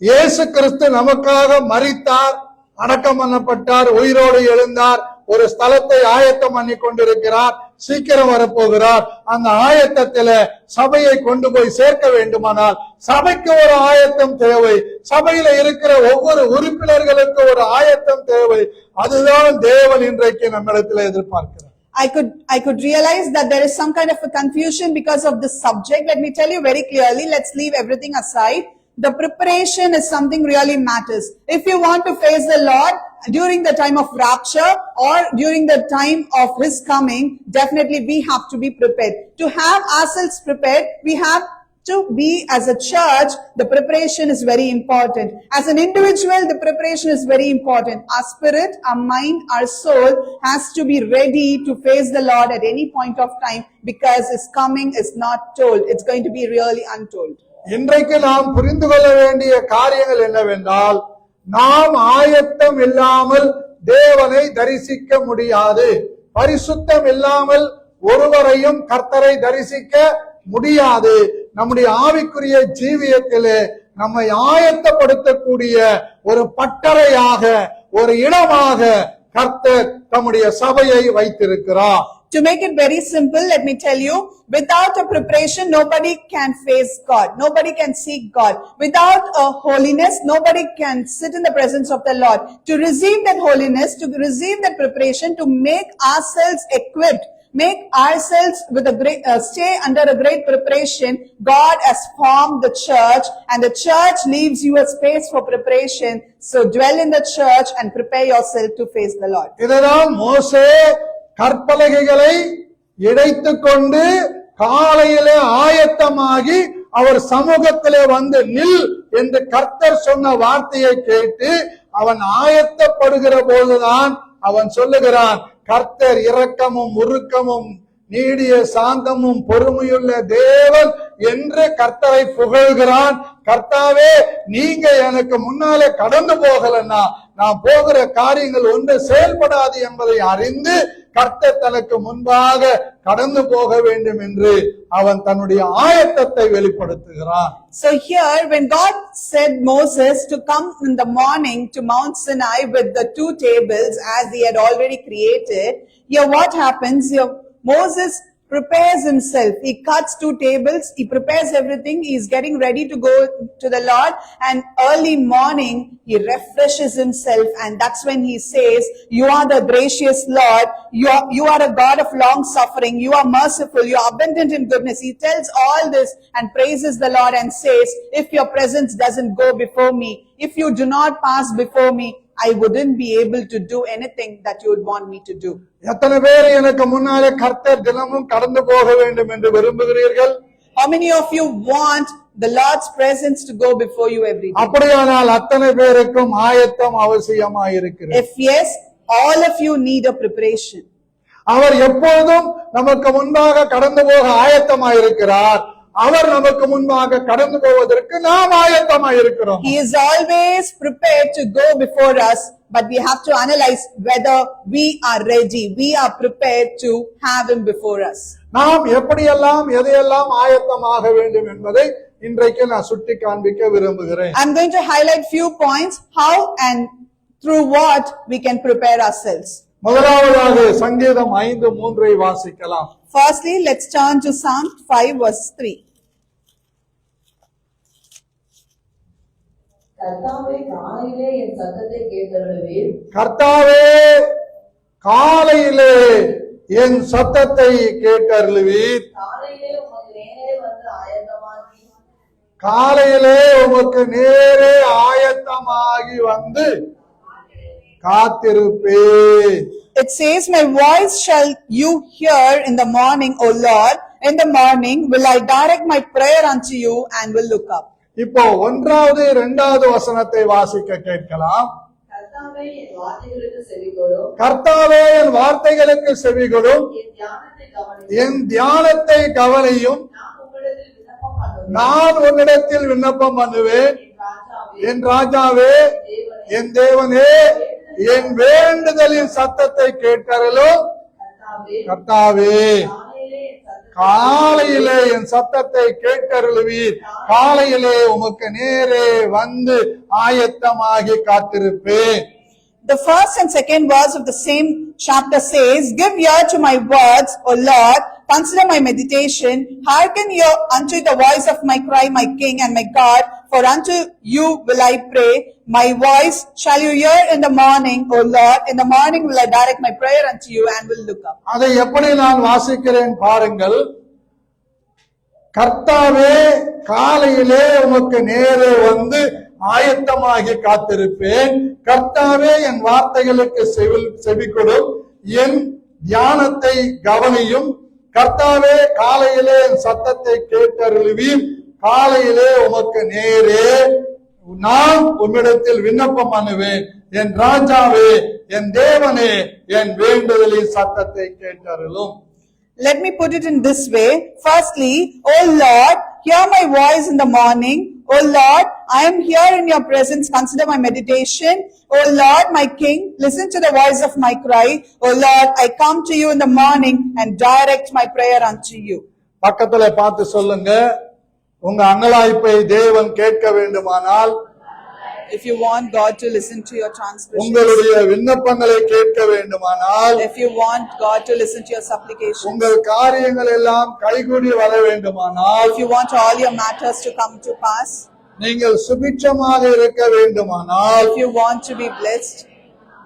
இயேசு கிறிஸ்து நமக்காக மரித்தார், அடக்கம் பண்ணப்பட்டார், உயிரோடு எழுந்தார், ஒரு ஸ்தலத்தை ஆயத்தம் பண்ணி கொண்டிருக்கிறார், சீக்கிரம் வரப்போகிறார். அந்த ஆயத்தத்தில சபையை கொண்டு போய் சேர்க்க வேண்டுமானால் சபைக்கு ஒரு ஆயத்தம் தேவை. சபையில இருக்கிற ஒவ்வொரு உறுப்பினர்களுக்கு ஒரு ஆயத்தம் தேவை. அதுதான் தேவன் இன்றைக்கு நம்மிடத்தில் எதிர்பார்க்கிறார். I could realize that there is some kind of a confusion because of this subject. Let me tell you very clearly, let's leave everything aside. The preparation is something really matters. If you want to face the Lord during the time of rapture or during the time of His coming, definitely we have to be prepared. To have ourselves prepared, we have to be, as a church, the preparation is very important. As an individual, the preparation is very important. Our spirit, our mind, our soul has to be ready to face the Lord at any point of time, because His coming is not told. It's going to be really untold. இன்றைக்கு நாம் புரிந்து கொள்ள வேண்டிய காரியங்கள் என்னவென்றால், நாம் ஆயத்தம் இல்லாமல் தேவனை தரிசிக்க முடியாது. பரிசுத்தம் இல்லாமல் ஒருவரையும் கர்த்தரை தரிசிக்க முடியாது. நம்முடைய ஆவிக்குரிய ஜீவியத்திலே நம்மை ஆயத்தப்படுத்தக்கூடிய ஒரு பட்டறையாக, ஒரு இடமாக கர்த்தர் தம்முடைய சபையை வைத்திருக்கிறார். To make it very simple, let me tell you, without a preparation, nobody can face God. Nobody can seek God. Without a holiness, nobody can sit in the presence of the Lord. To receive that holiness, to receive that preparation, to make ourselves equipped, make ourselves with a great, stay under a great preparation, God has formed the church, and the church leaves you a space for preparation. So dwell in the church and prepare yourself to face the Lord. இதுதான் மோசே கற்பலகைகளை இடைத்துக் கொண்டு காலையிலே ஆயத்தமாகி அவர் சமூகத்திலே வந்து நில் என்று கர்த்தர் சொன்ன வார்த்தையை கேட்டு அவன் ஆயத்தப்படுகிற போதுதான் அவன் சொல்லுகிறான், கர்த்தர் இரக்கமும் உருக்கமும் நீடிய சாந்தமும் பொறுமையுள்ள தேவன் என்று கர்த்தரை புகழ்கிறான். கர்த்தாவே, நீங்க எனக்கு முன்னாலே கடந்து போகலன்னா நான் போகிற காரியங்கள் ஒன்று செயல்படாது என்பதை அறிந்து கர்த்தர் தனக்கு முன்பாக கடந்து போக வேண்டும் என்று அவன் தன்னுடைய ஆயத்தத்தை வெளிப்படுத்துகிறான். So here when God said Moses to come in the morning to Mount Sinai with the 2 tables as he had already created, here what happens? Here Moses prepares himself. He cuts 2 tables. He prepares everything. He is getting ready to go to the Lord. And early morning, he refreshes himself. And that's when he says, you are the gracious Lord. You are a God of long suffering. You are merciful. You are abundant in goodness. He tells all this and praises the Lord and says, if your presence doesn't go before me, if you do not pass before me, I wouldn't be able to do anything that you would want me to do. எத்தனை பேர் எனக்கு முன்னாலே கர்த்தர் தினமும் கடந்து போக வேண்டும் என்று விரும்புகிறீர்கள்? How many of you want the Lord's presence to go before you every day? அப்படியானால் அத்தனை பேருக்கும் ஆயத்தம் அவசியமாயிருக்கிறது. If yes, all of you need a preparation. அவர் எப்பொழுதும் நமக்கு முன்பாக கடந்து போக ஆயத்தமாயிருக்கிறார். அவர் நமக்கு முன்பாக கடந்து போவதற்கு நாம் ஆயத்தமாயிருக்கிறோம். He is always prepared to go before us, but we have to analyze whether we are ready. We are prepared to have him before us. நாம் எப்படியெல்லாம் எதையெல்லாம் ஆயத்தமாக வேண்டும் என்பதை இன்றைக்கு நான் சுட்டி காண்பிக்க விரும்புகிறேன். I'm going to highlight few points how and through what we can prepare ourselves. முதலாவதாக சங்கீதம் 5:3 வாசிக்கலாம். Firstly, let's turn to Psalm 5 verse 3. கர்த்தாவே, காலையிலே என் சத்தத்தை கேட்டருளுவீர். கர்த்தாவே, காலையிலே என் சத்தத்தை கேட்டருளுவீர். காலையிலே உமக்கு நேரே வந்து ஆயத்தமாகி காலையிலே உமக்கு நேரே ஆயத்தமாகி வந்து காத்திருப்பேன். It says, my voice shall you hear in the morning, O Lord. In the morning will I direct my prayer unto you and will look up. இப்போ 1வது 2வது வசனத்தை வாசிக்க கேட்கலாம். கர்த்தாவே, என் வார்த்தைகளுக்கு செவிகொடும். கர்த்தாவே, என் வார்த்தைகளுக்கு செவிகொடும். என் தியானத்தை கவனியும். என் தியானத்தை கவனியும். நான் உம்மிடத்தில் விண்ணப்பம் பண்ணுவேன். நான் உன்னிடத்தில் விண்ணப்பம் பண்ணுவேன். என் ராஜாவே, என் தேவனே, என் வேண்டுதலின் சத்தத்தை கேட்டருளும். கர்த்தாவே, காலையிலே என் சத்தத்தை கேட்டருளுவீர். காலையிலே உமக்கு நேரே வந்து ஆயத்தமாகி காத்திருப்பேன். The first and second verse of the same chapter says, give ear to my words, O Lord, consider my meditation, hearken unto the voice of my cry, my King and my God, for unto you will I pray. My voice shall you hear in the morning, O Lord. In the morning will I direct my prayer unto you and will look up. அதை எப்படி நான் வாசிக்கிறேன் பாருங்கள். கர்த்தாவே, காலையிலே உமக்கு நேரே வந்து ஆயத்தமாகி காத்திருப்பேன். கர்த்தாவே, என் வார்த்தைகளுக்கு செவிகொடும். என் தியானத்தை கவனியும். கர்த்தாவே, காலையிலே என் சத்தத்தை கேட்டருளுவீர். காலையிலே உமக்கு நேரே நான் உம்மிடத்தில் விண்ணப்பம் பண்ணுவேன். என் ராஜாவே, என் தேவனே, என் வேண்டுதலின் சத்தத்தை கேட்டருளும். Let me put it in this way. Firstly, O Lord, hear my voice in the morning. O Lord, I am here in your presence. Consider my meditation. O Lord, my King, listen to the voice of my cry. O Lord, I come to you in the morning and direct my prayer unto you. பக்கத்துல பார்த்து சொல்லுங்க, உங்க அங்கலாய்ப்பை தேவன் கேட்க வேண்டுமானால், if you want God to listen to your transgressions, உங்களுடைய விண்ணப்பங்களை கேட்க வேண்டுமானால், if you want God to listen to your supplications, உங்கள் காரியங்கள் எல்லாம் கைகூடி வர வேண்டுமானால், if you want all your matters to come to pass, நீங்கள் சுபிட்சமாக இருக்க வேண்டுமானால், if you want to be blessed,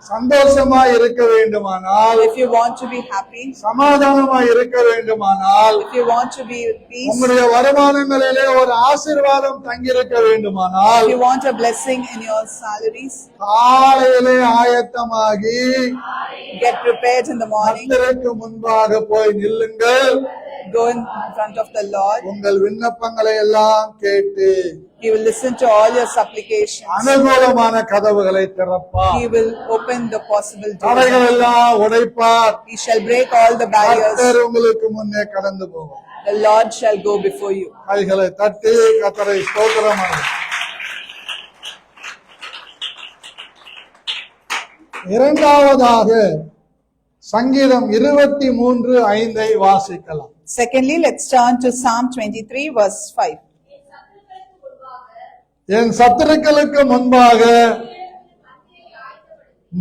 சந்தோஷமாய் இருக்க வேண்டுமானால், if you want to be happy, சமாதானமாய் இருக்க வேண்டுமானால், if you want to be at peace, உங்களுடைய வருமானங்களிலே ஒரு ஆசீர்வாதம் தங்கியிருக்க வேண்டுமானால், if you want a blessing in your salaries, காலையிலே ஆயத்தமாகி get prepared in the morning. கர்த்தருக்கு முன்பாக போய் நில்லுங்கள். go in front of the Lord. உங்கள் விண்ணப்பங்களை எல்லாம் கேட்டு He will listen to all your supplications. அனுகூலமான கதவுகளை திறப்பார். He will open the possible தடைகள் doors. எல்லாம் உடைப்பார். He shall break all the barriers. கர்த்தர் உங்களுக்கு முன்னே கடந்து போவார். The Lord shall go before you. கைகளை தட்டி கர்த்தரை ஸ்தோத்திரமாக. இரண்டாவதாக சங்கீதம் 23:5 வாசிக்கலாம். Secondly, let's turn to Psalm 23 verse 5. என் சத்துருக்களுக்கு முன்பாக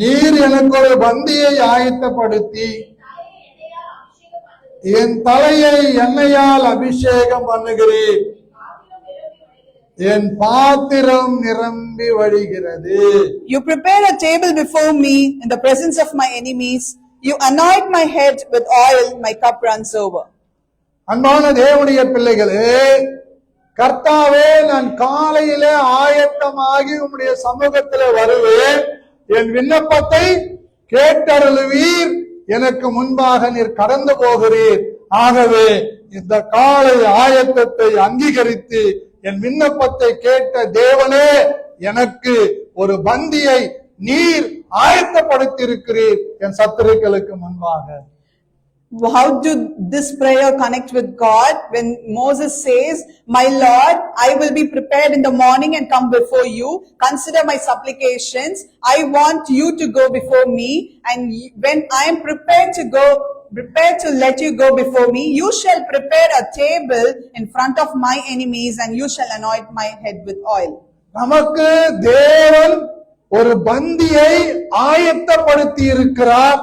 நீர் எனக்கு ஒரு பந்தியை ஆயத்தப்படுத்தி என் தலையை எண்ணெயால் அபிஷேகம் பண்ணுகிறீர். என் பாத்திரம் நிரம்பி வழிகிறது. You prepare a table before me in the presence of my enemies. You anoint my head with oil, my cup runs over. அன்பான தேவனுடைய பிள்ளைகளே, கர்த்தாவே, நான் காலையிலே ஆயத்தமாகி உம்முடைய சமூகத்திலே வருவேன். என் விண்ணப்பத்தை கேட்டருளுவீர். எனக்கு முன்பாக நீர் கடந்து போகிறீர். ஆகவே இந்த காலை ஆயத்தத்தை அங்கீகரித்து என் விண்ணப்பத்தை கேட்ட தேவனே, எனக்கு ஒரு பந்தியை நீர் ஆயத்தப்படுத்தி இருக்கிறீர் என் சத்துருக்களுக்கு முன்பாக. How do this prayer connect with God? When Moses says, my Lord, I will be prepared in the morning and come before you. Consider my supplications. I want you to go before me. And when I am prepared to let you go before me, you shall prepare a table in front of my enemies and you shall anoint my head with oil. நமக்கு தேவன் ஒரு பந்தியை ஆயத்தப்படுத்தி இருக்கிறார்.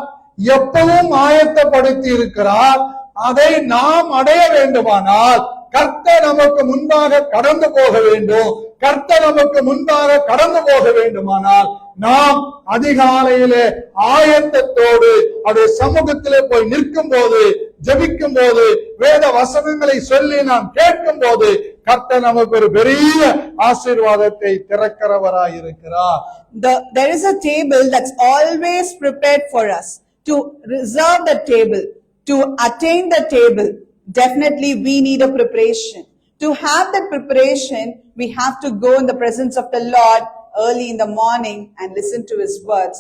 எப்பவும் ஆயத்தப்படுத்தி இருக்கிறார். அதை நாம் அடைய வேண்டுமானால் கர்த்தர் நமக்கு முன்பாக கடந்து போக வேண்டும். கர்த்தர் நமக்கு முன்பாக கடந்து போக வேண்டுமானால் நாம் அதிகாலையிலே ஆயத்தத்தோடு அவருடைய சமூகத்திலே போய் நிற்கும் போது, ஜெபிக்கும் போது, வேத வசனங்களை சொல்லி நாம் கேட்கும் போது கர்த்தர் நமக்கு ஒரு பெரிய ஆசீர்வாதத்தை திறக்கிறவராய் இருக்கிறார். There is a table that's always prepared for us. To reserve the table, to attain the table, definitely we need a preparation. To have that preparation, we have to go in the presence of the Lord early in the morning and listen to His words,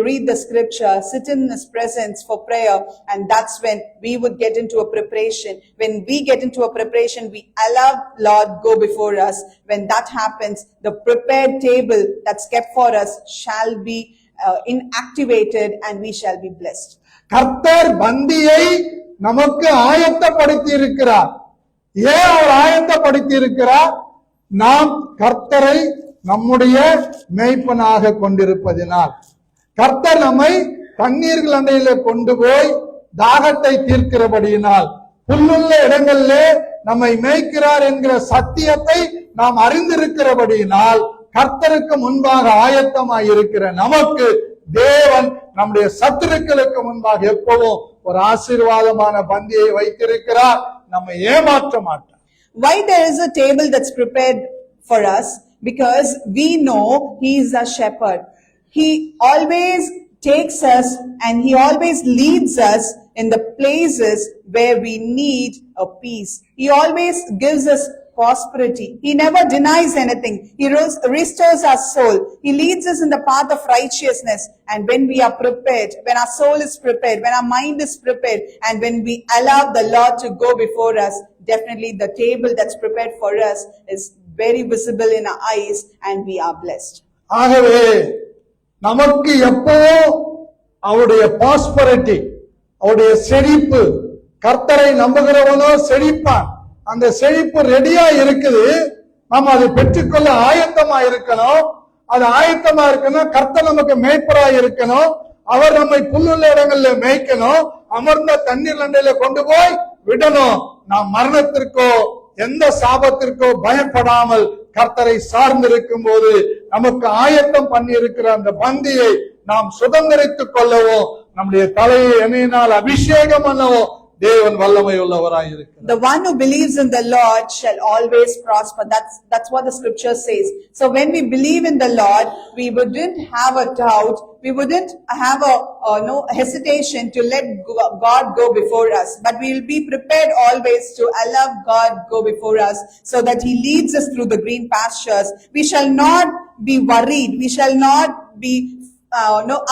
read the scripture, sit in His presence for prayer, and that's when we would get into a preparation. When we get into a preparation, we allow Lord go before us. When that happens, the prepared table that's kept for us shall be inactivated and we shall be blessed. கர்த்தர் பந்தியை நமக்கு ஆயத்தப்படுத்தி இருக்கிறார். ஏன் அவர் ஆயத்தப்படுத்தி இருக்கிறார்? நாம் கர்த்தரை நம்முடைய மேய்ப்பனாக கொண்டிருப்பதினால். கர்த்தர் நம்மை தண்ணீர்கள் அண்டையிலே கொண்டு போய் தாகத்தை தீர்க்கிறபடியினால், புல்லுள்ள இடங்களிலே நம்மை மேய்க்கிறார் என்கிற சத்தியத்தை நாம் அறிந்திருக்கிறபடியினால், கர்த்தருக்கு முன்பாக ஆயத்தமாய் இருக்கிற நமக்கு தேவன் நம்முடைய சத்துருக்களுக்கு முன்பாக எப்பவும் ஒரு ஆசீர்வாதமான பந்தியை வைத்திருக்கிறார். நம்மை ஏமாற்ற மாட்டார். Why there is a table that's prepared for us? Because we know He is a shepherd. He always takes us and He always leads us in the places where we need a peace. He always gives us prosperity. He never denies anything. He restores our soul. He leads us in the path of righteousness. And when we are prepared, when our soul is prepared, when our mind is prepared, and when we allow the Lord to go before us, definitely the table that's prepared for us is very visible in our eyes and we are blessed. ஆகவே நமக்கு எப்போ அவருடைய பாஸ்பரிட்டி, அவருடைய செழிப்பு, கர்த்தரை நம்புகிறவனோ செழிப்பான். அந்த செழிப்பு ரெடியா இருக்குது. நம்ம அதை பெற்றுக்கொள்ள ஆயத்தமா இருக்கணும். அது ஆயத்தமா இருக்கணும். கர்த்தர் நமக்கு மேய்ப்பராய் இருக்கணும். அவர் நம்மை புல்லுள்ள இடங்கள்ல மேய்க்கணும். அமர்ந்த தண்ணீர் அண்டையில கொண்டு போய் விடணும். நாம் மரணத்திற்கோ எந்த சாபத்திற்கோ பயப்படாமல் கர்த்தரை சார்ந்திருக்கும் போது நமக்கு ஆயத்தம் பண்ணி இருக்கிற அந்த பந்தியை நாம் சுதந்திரித்துக் கொள்ளவோ, நம்முடைய தலையை எண்ணெயினால் அபிஷேகம் பண்ணவோ தேவன் வல்லமை உள்ளவராய் இருக்கிறார். The one who believes in the Lord shall always prosper. That's what the scripture says. So when we believe in the Lord, we wouldn't have a doubt we wouldn't have no hesitation to let God go before us, but we will be prepared always to allow God go before us so that He leads us through the green pastures. We shall not be worried. We shall not be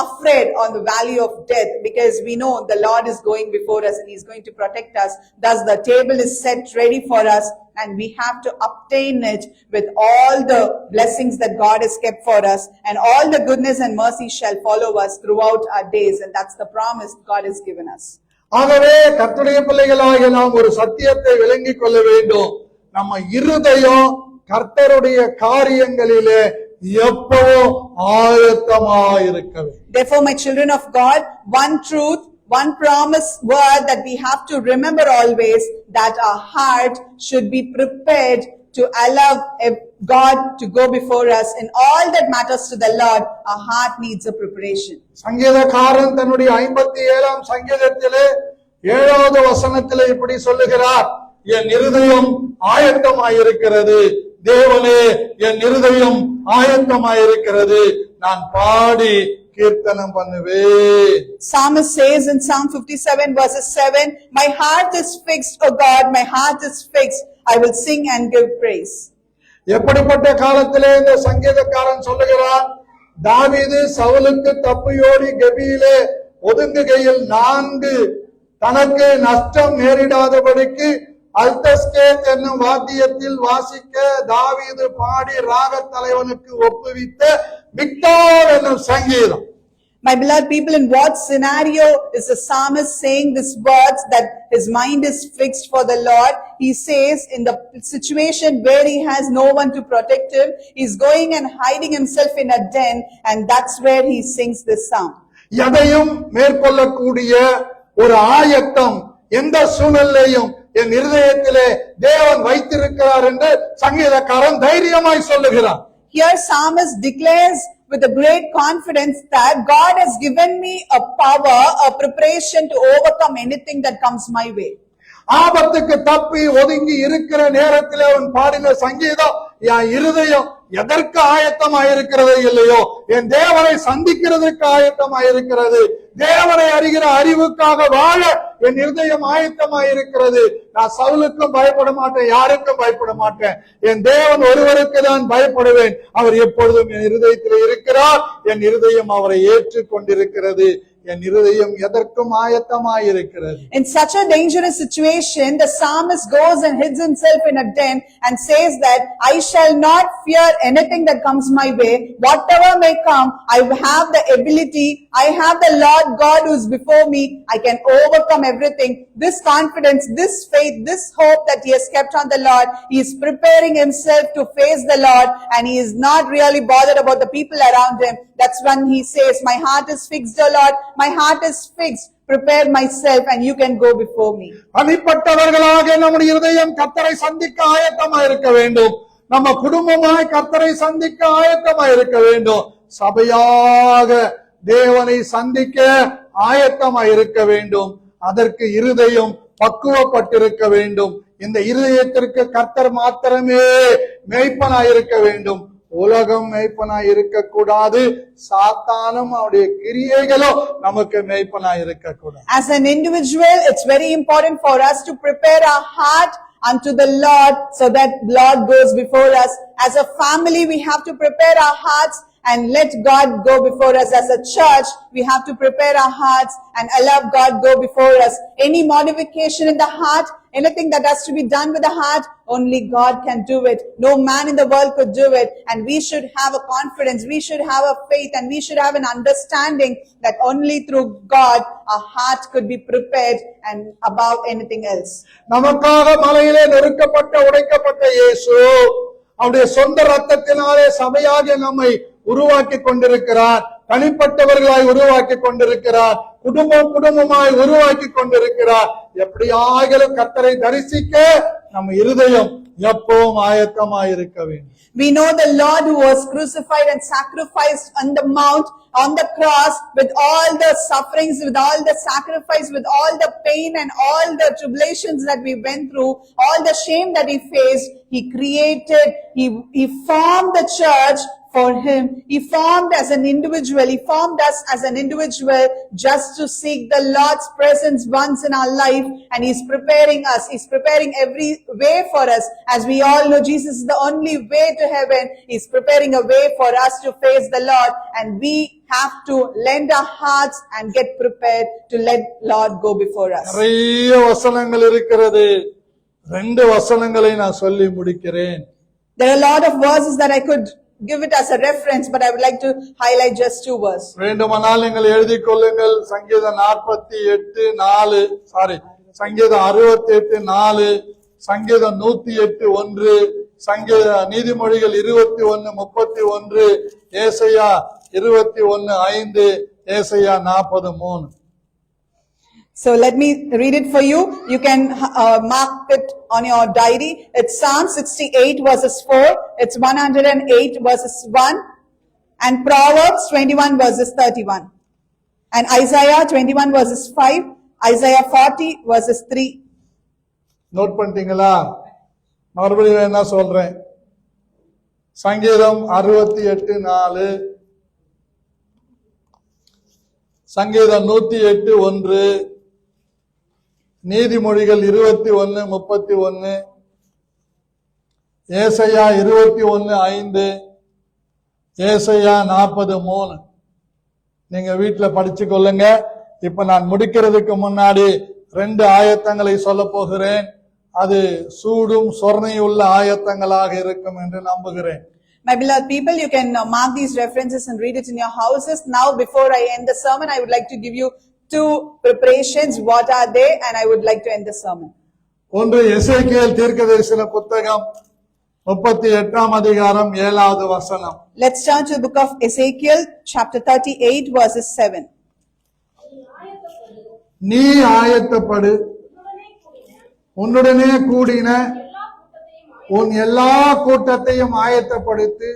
afraid on the valley of death, because we know the Lord is going before us and He's going to protect us. Thus the table is set ready for us, and we have to obtain it with all the blessings that God has kept for us, and all the goodness and mercy shall follow us throughout our days, and that's the promise God has given us. ஆகவே கர்த்தருடைய பிள்ளைகளாகிய நாம் ஒரு சத்தியத்தை விளங்கிக் கொள்ள வேண்டும். நம்ம இருதயம் கர்த்தருடைய காரியங்களிலே எப்பவும் ஆயத்தமாயிருக்க வேண்டும். Therefore, my children of God, one truth, one promise word that we have to remember always, that our heart should be prepared to allow God to go before us in all that matters to the Lord. Our heart needs a preparation. சங்கீதக்காரன் தன்னுடைய 57ஆம் சங்கீதத்திலே 7வது வசனத்திலே இப்படி சொல்லுகிறார், என் இருதயம் ஆயத்தமாயிருக்கிறது, தேவனே என் இருதயம் ஆயத்தமாயிருக்கிறது, நான் பாடி கீர்த்தனம் பண்ணுவேன். Psalmist says in Psalm 57 verses 7, my heart is fixed, O God, my heart is fixed, I will sing and give praise. எப்படிப்பட்ட காலத்திலே இந்த சங்கீதக்காரன் சொல்லுகிறான், தாவீது சவுலுக்கு தப்பியோடி கெபியிலே ஒதுங்குகையில் 4 தனக்கு நஷ்டம் நேரிடாதபடிக்கு அல்தஸ்கேத் என்னும் வாத்தியத்தில் வாசிக்க தாவீது பாடி ராகத் தலைவனுக்கு ஒப்புவித்த விக்டோர் என்னும் சங்கீதம். My beloved people, in what scenario is the psalmist saying these words that his mind is fixed for the Lord? He says in the situation where he has no one to protect him, he's going and hiding himself in a den, and that's where he sings this psalm. எதையும் மேற்கொள்ளக்கூடிய ஒரு ஆயத்தம் எந்த சூழ்நிலையும் என் இருதயத்திலே தேவன் வைத்திருக்கிறார் என்று சங்கீதக்காரன் தைரியமாய் சொல்லுகிறார். Here psalmist declares with a great confidence that God has given me a power, a preparation to overcome anything that comes my way. ஆபத்துக்கு தப்பி ஒதுங்கி இருக்கிற நேரத்தில் அவன் பாடின சங்கீதம், என் இருதயம் எதற்கு ஆயத்தமாயிருக்கிறது இல்லையோ, என் தேவனை சந்திக்கிறதுக்கு ஆயத்தமாயிருக்கிறது, தேவனை அறிகிற அறிவுக்காக வாழ என் இருதயம் ஆயத்தமாயிருக்கிறது. நான் சவுலுக்கும் பயப்பட மாட்டேன், யாருக்கும் பயப்பட மாட்டேன், என் தேவன் ஒருவருக்கு தான் பயப்படுவேன், அவர் எப்பொழுதும் என் இருதயத்தில் இருக்கிறார், என் இருதயம் அவரை ஏற்றுக்கொண்டிருக்கிறது, என் இருதயம் எதற்கும் ஆயத்தமாயிருக்கிறது. In such a dangerous situation, the psalmist goes and hides himself in a den and says that I shall not fear anything that comes my way. Whatever may come, I have the ability, I have the Lord God who is before me, I can overcome everything. This confidence, this faith, this hope that he has kept on the Lord, he is preparing himself to face the Lord, and he is not really bothered about the people around him. That's when he says, my heart is fixed, O Lord, my heart is fixed, prepare myself and you can go before me. தனிப்பட்டவர்களாக நம்முடைய இருதயம் கர்த்தரை சந்திக்க ஆயத்தமாய் இருக்க வேண்டும். நம்ம குடும்பமாய் கர்த்தரை சந்திக்க ஆயத்தமாய் இருக்க வேண்டும். சபையாக தேவனை சந்திக்க ஆயத்தமாய் இருக்க வேண்டும். அதற்கு இருதயம் பக்குவப்பட்டிருக்க வேண்டும். இந்த இருதயத்திற்கு கர்த்தர் மாத்திரமே மேய்ப்பனாய் இருக்க வேண்டும். உலகம் மேய்ப்பனாய் இருக்க கூடாது, சாத்தானும் அவருடைய கிரியைகளும் நமக்கு மேய்ப்பனாய் இருக்க கூடாது. As an individual, it's very important for us to prepare our heart unto the Lord so that Lord goes before us. As a family, we have to prepare our hearts and let God go before us. As a church, we have to prepare our hearts and allow God go before us. Any modification in the heart, anything that has to be done with the heart, only God can do it. No man in the world could do it. And we should have a confidence, we should have a faith, and we should have an understanding that only through God our heart could be prepared and above anything else. நமக்காக மலையிலே நெருக்கப்பட்ட உடைக்கப்பட்ட இயேசு அவருடைய சொந்த ரத்தத்தினாலே சபையாக நம்மை உருவாக்கி கொண்டிருக்கிறார். தனிப்பட்டவர்களாய் உருவாக்கி கொண்டிருக்கிறார். குடும்பமாய் உருவாக்கி கொண்டிருக்கிறார். எப்படியாகிலும் கர்த்தரை தரிசிக்க நம்ம இருதயம் எப்பவும் ஆயத்தமாய் இருக்க வேண்டும். We know the Lord who was crucified and sacrificed on the mount, on the cross, with all the sufferings, with all the sacrifice, with all the pain and all the tribulations that we went through, all the shame that he faced. He created, he formed the church for him. He formed as an individual. He formed us as an individual just to seek the Lord's presence once in our life. And He's preparing us. He's preparing every way for us. As we all know, Jesus is the only way to heaven. He's preparing a way for us to face the Lord. And we have to lend our hearts and get prepared to let Lord go before us. நிறைய வசனங்கள் இருக்கிறது. 2 வசனங்களை நான் சொல்லி முடிக்கிறேன். There are a lot of verses that I could give it as a reference, but I would like to highlight just 2 verses. வேண்டுமானால் நீங்கள் எழுதிக் கொள்ளுங்கள். சங்கீதம் 48:4, சங்கீதம் 68:4, சங்கீதம் 108:1, சங்கீத நீதிமொழிகள் 21:31, ஏசாயா 21:5, ஏசாயா 40:3. So let me read it for you. You can mark it on your diary. It's Psalm 68 verses 4. It's 108 verses 1. And Proverbs 21 verses 31. And Isaiah 21 verses 5. Isaiah 40 verses 3. Note பண்ணிட்டீங்களா? மறுபடியும் என்ன சொல்றேன்? சங்கீதம் 68:4, சங்கீதம் 108:1, நீதிமொழிகள் 21:31, ஏசாயா 21:5, ஏசாயா 40:3. நீங்க வீட்டுல படிச்சு கொள்ளுங்க. இப்ப நான் முடிக்கிறதுக்கு முன்னாடி 2 ஆயத்தங்களை சொல்ல போகிறேன். அது சூடும் சொர்ணையுள்ள ஆயத்தங்களாக இருக்கும் என்று நம்புகிறேன். My beloved people, you can mark these references and read it in your houses. Now, before I end the sermon, I would like to give you 2 preparations. What are they? And I would like to end the sermon. ஒன்று எசேக்கியேல் தீர்க்கதரிசன புத்தகம் 38ஆம் அதிகாரம் 7வது வசனம். Let's turn to the book of Ezekiel, chapter 38, verses 7. நீ ஆயத்தப்படு, உன்னுடனே கூடின உன் எல்லா கூட்டத்தையும் ஆயத்தப்படுத்தி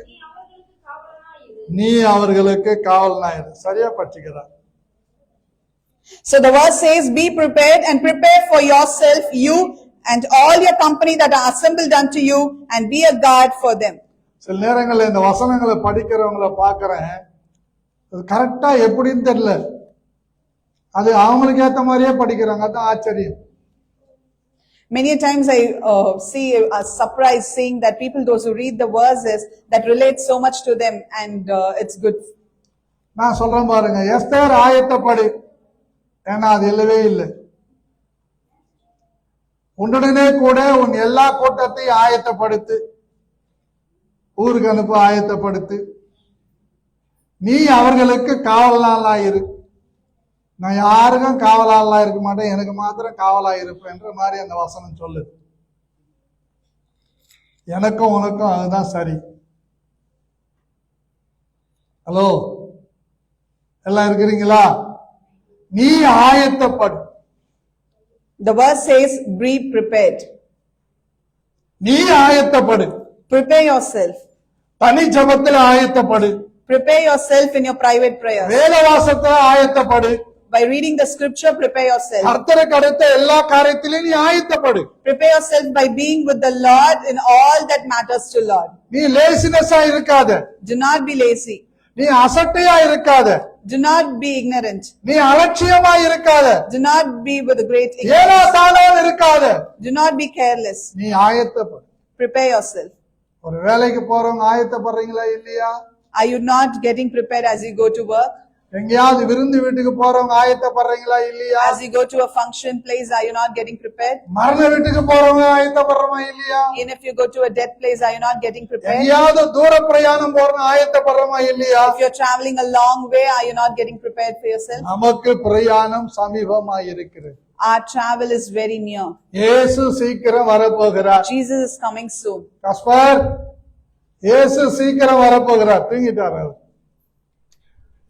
நீ அவர்களுக்கு காவலனாயிரு. சரியா படிச்சுக்கிறார். So the verse says, be prepared and prepare for yourself, you and all your company that are assembled unto you, and be a guard for them. சில நேரங்கள்ல இந்த வசனங்களை படிக்கிறவங்களை பார்க்கிறேன், அது கரெக்டா எப்படின்னு தெரியல, அது அவங்களுக்கு ஏத்த மாதிரியே படிக்கிறாங்க. அதான் ஆச்சரியம். Many times I see a surprise seeing that people, those who read the verses, that relate so much to them, and it's good. நான் சொல்றேன் பாருங்க, எஸ்தர் ஆயத்தப்படு, ஏன்னா அது இல்லவே இல்லை. உன்னுடனே கூட உன் எல்லா கூட்டத்தையும் ஆயத்தப்படுத்து, ஊருக்கு அனுப்ப ஆயத்தப்படுத்து, நீ அவர்களுக்கு காவலாளாயிரு. நான் யாருக்கும் காவலாளா இருக்க மாட்டேன், எனக்கு மாத்திரம் காவலா இருப்பேன்ற மாதிரி அந்த வசனம் சொல்லுது. எனக்கும் உனக்கும் அதுதான் சரி. ஹலோ, எல்லாம் இருக்கிறீங்களா? நீ ஆயத்தப்படு. The verse says, be prepared. நீ ஆயத்தப்படு. Prepare yourself. தனி ஜபத்தில் ஆயத்தப்படு. Prepare yourself in your private prayers. வேதவாசத்துல ஆயத்தப்படு. By reading the scripture, prepare yourself. கர்த்தருக்கு அடுத்த எல்லா காரியத்திலும் நீ ஆயத்தப்படு. Prepare yourself by being with the Lord in all that matters to Lord. நீ லேசினஸா இருக்காத. Do not be lazy. நீ அசட்டையா இருக்காத. Do not be ignorant. நீ அலட்சியமா இருக்காத. Do not be with a great ஏனோ ignorance. தானோ இருக்காத. Do not be careless. நீ ஆயத்தப்படு. Prepare yourself. ஒரு வேலைக்கு போறவங்க ஆயத்தப்படுறீங்களா இல்லையா? Are you not getting prepared as you go to work? எங்கேயாவது விருந்து வீட்டுக்கு போறவங்க ஆயத்தப்படுறீங்களா இல்லையா? As you go to a function place, are you not getting prepared? மரண வீட்டுக்கு போறவங்க ஆயத்தப்படுறோமா இல்லையா? And if you go to a death place, are you not getting prepared? எங்கேயாவது தூர பிரயாணம் போறவங்க ஆயத்தப்படுறோமா இல்லையா? If you're traveling a long way, are you not getting prepared for yourself? நமக்கு பிரயாணம் சமீபமாய் இருக்கிறது. Our travel is very near. இயேசு சீக்கிரம் வரப்போகிறார். Jesus is coming soon. கஸ்பர், இயேசு சீக்கிரம் வரப்போகிறார். தூங்கிட்டார் அவர்.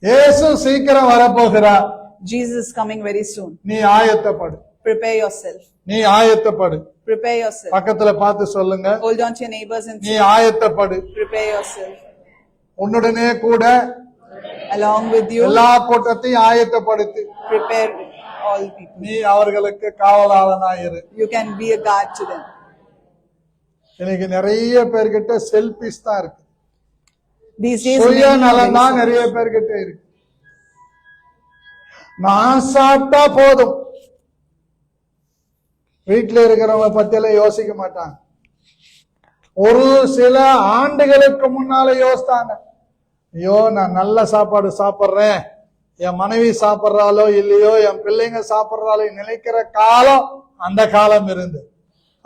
இயேசு சீக்கிரம் வரப்போகிறார். Jesus is coming very soon. நீ ஆயத்தப்படு. Prepare yourself. நீ ஆயத்தப்படு. Prepare yourself. பக்கத்துல பார்த்து சொல்லுங்க, Hold on to your neighbors and நீ say, ஆயத்தப்படு. prepare yourself. உன்னுடனே கூட Along with you, எல்லா கூட்டத்தையும் ஆயத்தப்படுத்து. prepare all people. நீ அவர்களுக்கு காவலாளனாயிரு. You can be a guard to them. இன்னைக்கு நிறைய பேர்கிட்ட செல்பிஸ் தான் இருக்கு. These days, சுய many are நலம் தான் very நிறைய பேர்கிட்ட இருக்கு. நான் சாப்பிட்டா போதும். வீட்டுல இருக்கிறவங்க பத்தியெல்லாம் யோசிக்க மாட்டாங்க. ஒரு சில ஆண்டுகளுக்கு முன்னால யோசித்தாங்க, ஐயோ நான் நல்ல சாப்பாடு சாப்பிட்றேன், என் மனைவி சாப்பிட்றாலோ இல்லையோ, என் பிள்ளைங்க சாப்பிட்றாலோ நினைக்கிற காலம் அந்த காலம் இருந்து.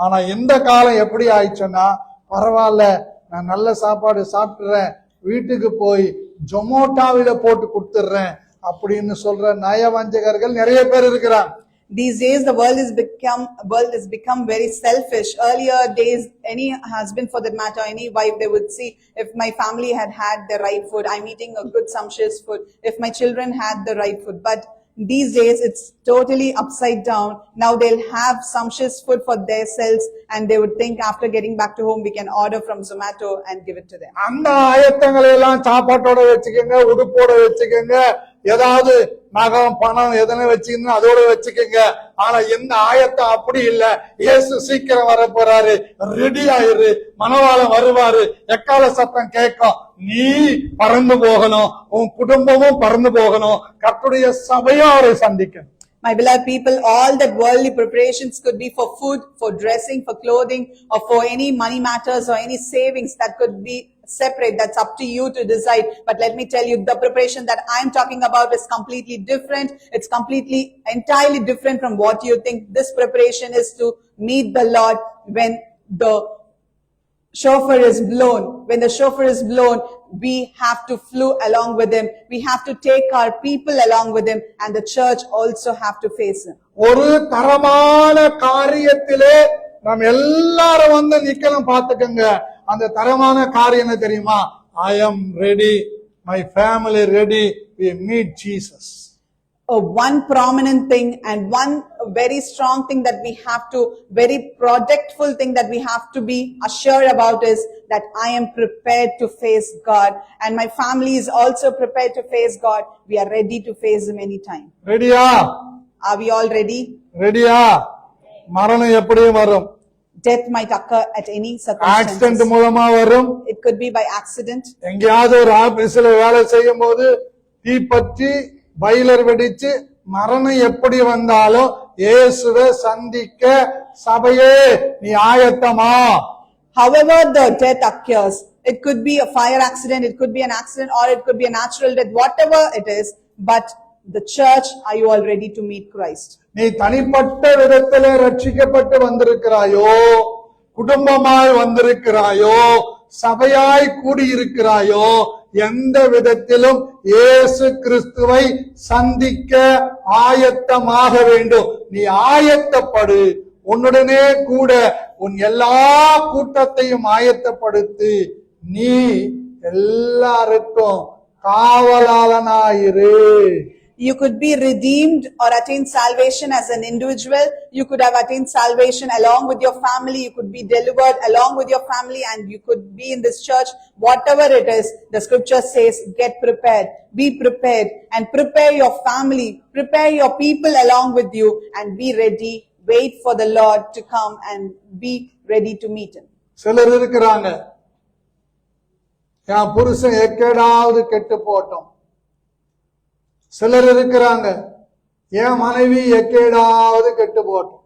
ஆனா இந்த காலம் எப்படி ஆயிடுச்சுன்னா, பரவாயில்ல நான் நல்ல சாப்பாடு சாப்பிடுறேன், வீட்டுக்கு போய் ஜொமோட்டோவில போட்டு கொடுத்துடுறேன் அப்படின்னு சொல்ற நயவஞ்சகர்கள் நிறைய பேர் இருக்கிறாங்க. These days, the world has become very selfish. Earlier days, any husband for that matter, any wife, they would see if my family had the right food, I'm eating a good sumptuous food, if my children had the right food. But these days, it's totally upside down. Now they'll have sumptuous food for themselves, and they would think after getting back to home, we can order from Zomato and give it to them. அந்த ஆயத்தங்களை எல்லாம் சாப்பாட்டோட வச்சுக்கோங்க, உடுப்போட வச்சுக்கோங்க, ஏதாவது நகம் பணம் எதனா வச்சுக்கணும் அதோட வச்சுக்கோங்க. ஆனா எந்த ஆயத்தம் அப்படி இல்ல. இயேசு சீக்கிரம் வர போறாரு, ரெடி ஆயிரு, மணவாளன் வருவாரு, எக்கால சத்தம் கேட்கும், நீ பறந்து போகணும், உன் குடும்பமும் பறந்து போகணும், கர்த்தருடைய சபையும் அவரை சந்திக்கணும். My beloved people, all that worldly preparations could be for food, for dressing, for clothing, or for any money matters or any savings that could be separate. That's up to you to decide. But let me tell you, the preparation that I'm talking about is completely different. It's entirely different from what you think. This preparation is to meet the Lord when the shofar is blown. When the shofar is blown, we have to flew along with him. We have to take our people along with him, and the church also have to face him. ஒரு தரமான காரியத்திலே நாம் எல்லாரும் வந்து நிக்கணும். பாத்துக்கங்க, அந்த தரமான காரியம் என்ன தெரியுமா? I am ready, my family ready, we meet Jesus. One prominent thing and one very strong thing that we have to, very protectful thing that we have to be assured about is that I am prepared to face God, and my family is also prepared to face God. We are ready to face him anytime. ரெடியா? Are we all ready? ரெடியா? மரணம் எப்படியும் வரும். Death might occur at any accident circumstances. மூலமா வரும். It could be by accident. எங்கேயாவது ஒரு ஆபீஸ்ல வேலை செய்யும் போது தீப்பற்றி பைலர் வெடிச்சு மரணம் எப்படி வந்தாலும் இயேசுவை சந்திக்க சபையே நீ ஆயத்தமா? However the death occurs, it could be a fire accident, it could be an accident, or it could be a natural death, whatever it is. But the church, are you all ready to meet Christ? நீ தனிப்பட்ட விதத்திலே ரட்சிக்கப்பட்டு வந்திருக்கிறாயோ, குடும்பமாய் வந்திருக்கிறாயோ, சபையாய் கூடியிருக்கிறாயோ, எந்த விதத்திலும் இயேசு கிறிஸ்துவை சந்திக்க ஆயத்தமாக வேண்டும். நீ ஆயத்தப்படு. உன்னுடனே கூட உன் எல்லா கூட்டத்தையும் ஆயத்தப்படுத்து. நீ எல்லாருக்கும் காவலாளனாயிரு. You could be redeemed or attain salvation as an individual. You could have attained salvation along with your family. You could be delivered along with your family, and you could be in this church. Whatever it is, the scripture says, get prepared, be prepared, and prepare your family, prepare your people along with you, and be ready. Wait for the Lord to come and be ready to meet him. சிலர் இருக்கிறாங்க, என் புருஷன் எக்கேடாவது கெட்டு போட்டோம். சிலர் இருக்கிறாங்க, என் மனைவி எக்கேடாவது கெட்டு போட்டோம்.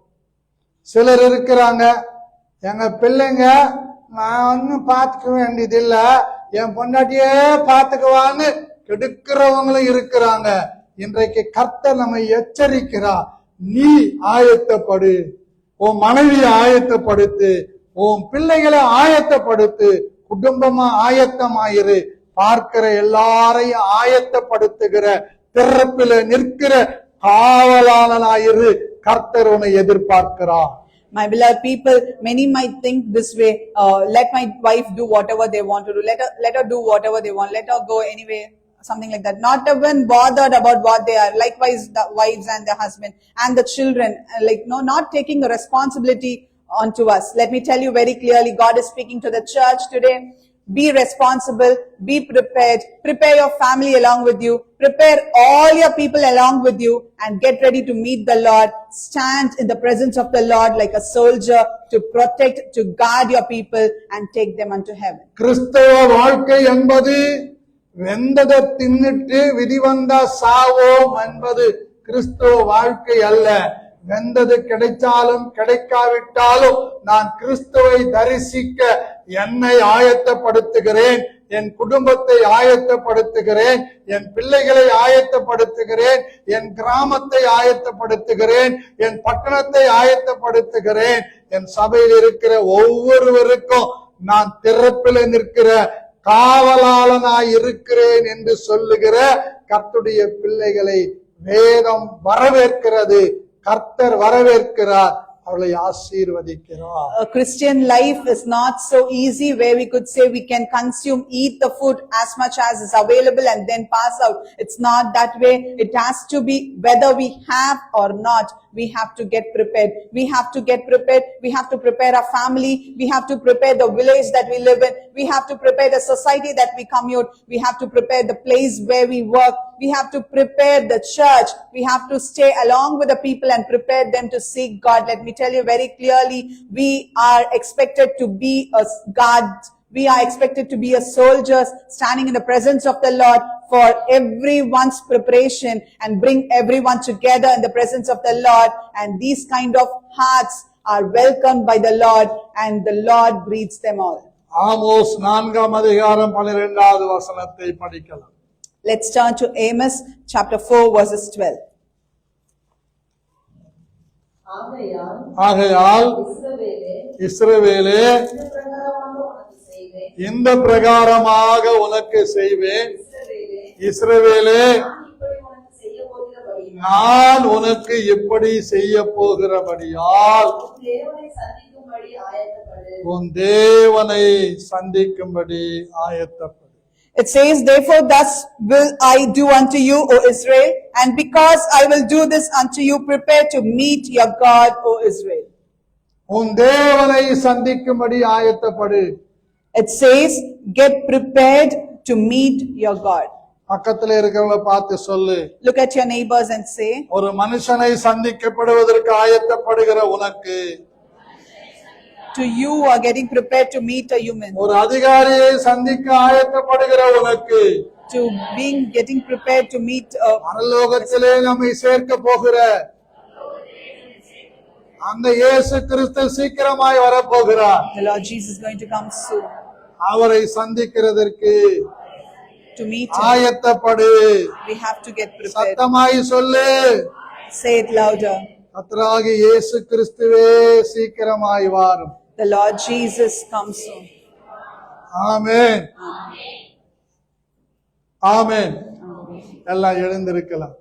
சிலர் இருக்கிறாங்க, எங்க பிள்ளைங்க நான் ஒன்னும் பார்த்துக்க வேண்டியதில்ல, என் பொண்டாட்டியே பார்த்துக்குவான்னு கெடுக்கிறவங்களும் இருக்கிறாங்க. இன்றைக்கு கர்த்தர் நம்மை எச்சரிக்கிறார். நீ ஆயத்தப்படு, உன் மனைவியை ஆயத்தப்படுத்து, உன் பிள்ளைகளை ஆயத்தப்படுத்து, குடும்பமா ஆயத்தமாயிரு. பார்க்கிற எல்லாரையும் ஆயத்தப்படுத்துகிற திறப்பில நிற்கிற காவலாளனாயிரு. கர்த்தர் உன்னை எதிர்பார்க்கிறார். My beloved people, many might think this way, let my wife do whatever they want to do, let her do whatever they want, let her go anyway, something like that. Not even bothered about what they are. Likewise, the wives and the husband and the children, not taking a responsibility onto us. Let me tell you very clearly, God is speaking to the church today. be responsible, be prepared, prepare your family along with you, prepare all your people along with you, and get ready to meet the Lord. Stand in the presence of the Lord like a soldier to protect, to guard your people and take them unto heaven. கிறிஸ்தவ வாழ்க்கை என்பது வெந்ததை தின்னுட்டு விதி வந்தா சாவோம் என்பது கிறிஸ்தவ வாழ்க்கை அல்ல. வெந்தது கிடைச்சாலும் கிடைக்காவிட்டாலும் நான் கிறிஸ்துவை தரிசிக்க என்னை ஆயத்தப்படுத்துகிறேன், என் குடும்பத்தை ஆயத்தப்படுத்துகிறேன், என் பிள்ளைகளை ஆயத்தப்படுத்துகிறேன், என் கிராமத்தை ஆயத்தப்படுத்துகிறேன், என் பட்டணத்தை ஆயத்தப்படுத்துகிறேன். என் சபையில் இருக்கிற ஒவ்வொருவருக்கும் நான் திறப்பில் நிற்கிற காவலாளனாய் இருக்கிறேன் என்று சொல்லுகிற கர்த்தருடைய பிள்ளைகளை வேதம் வரவேற்கிறது. கர்த்தர் வரவேற்கிறார், அவளை ஆசீர்வதிக்கிறார். A Christian life is not so easy where we could say we can consume, eat the food as much as is available and then pass out. It's not that way. It has to be whether we have or not. We have to get prepared. We have to get prepared. We have to prepare our family. We have to prepare the village that we live in. We have to prepare the society that we commute. We have to prepare the place where we work. We have to prepare the church. We have to stay along with the people and prepare them to seek God. Let me tell you very clearly, we are expected to be a guard. We are expected to be a soldiers standing in the presence of the Lord for everyone's preparation and bring everyone together in the presence of the Lord. And these kind of hearts are welcomed by the Lord and the Lord greets them all. Amos 4:12 வசனத்தை படிக்கலாம். Let's turn to Amos chapter 4 verses 12. ஆகையால் இஸ்ரவேலே இந்த பிரகாரமாக உனக்கு செய்வேன். இஸ்ரவேலே நான் உனக்கு இப்படி செய்ய போகிறபடியால் உன் தேவனை சந்திக்கும்படி ஆயத்தப்படு. It says, therefore thus will I do unto you, O Israel, and because I will do this unto you, prepare to meet your God, O Israel. உன் தேவனை சந்திக்கும்படி ஆயத்தப்படு. It says, get prepared to meet your God. பக்கத்துல இருக்கிறவங்கள பார்த்து சொல்லு. Look at your neighbors and say, ஒரு மனுஷனை சந்திக்கப்படுவதற்கு ஆயத்தப்படுகிற உனக்கு, to you who are getting prepared to meet a human, ஒரு அதிகாரியை சந்திக்க ஆயத்தப்படுகிற உனக்கு, to getting prepared to meet a பரலோகத்திலே நம்மை சேர்க்க போகிற அந்த இயேசு கிறிஸ்து சீக்கிரமாய் வரப்போகிறார். the Lord Jesus is going to come soon. அவரை சந்திக்கிறதற்கு To meet him, ஆயத்தப்படு. we have to get prepared. சத்தமாய் சொல்லு. Say it louder. கர்த்தராகிய இயேசு கிறிஸ்துவே சீக்கிரமாய் வாரும். The Lord Jesus comes soon. ஆமென். ஆமென். எல்லாம் எழுந்திருக்கலாம்.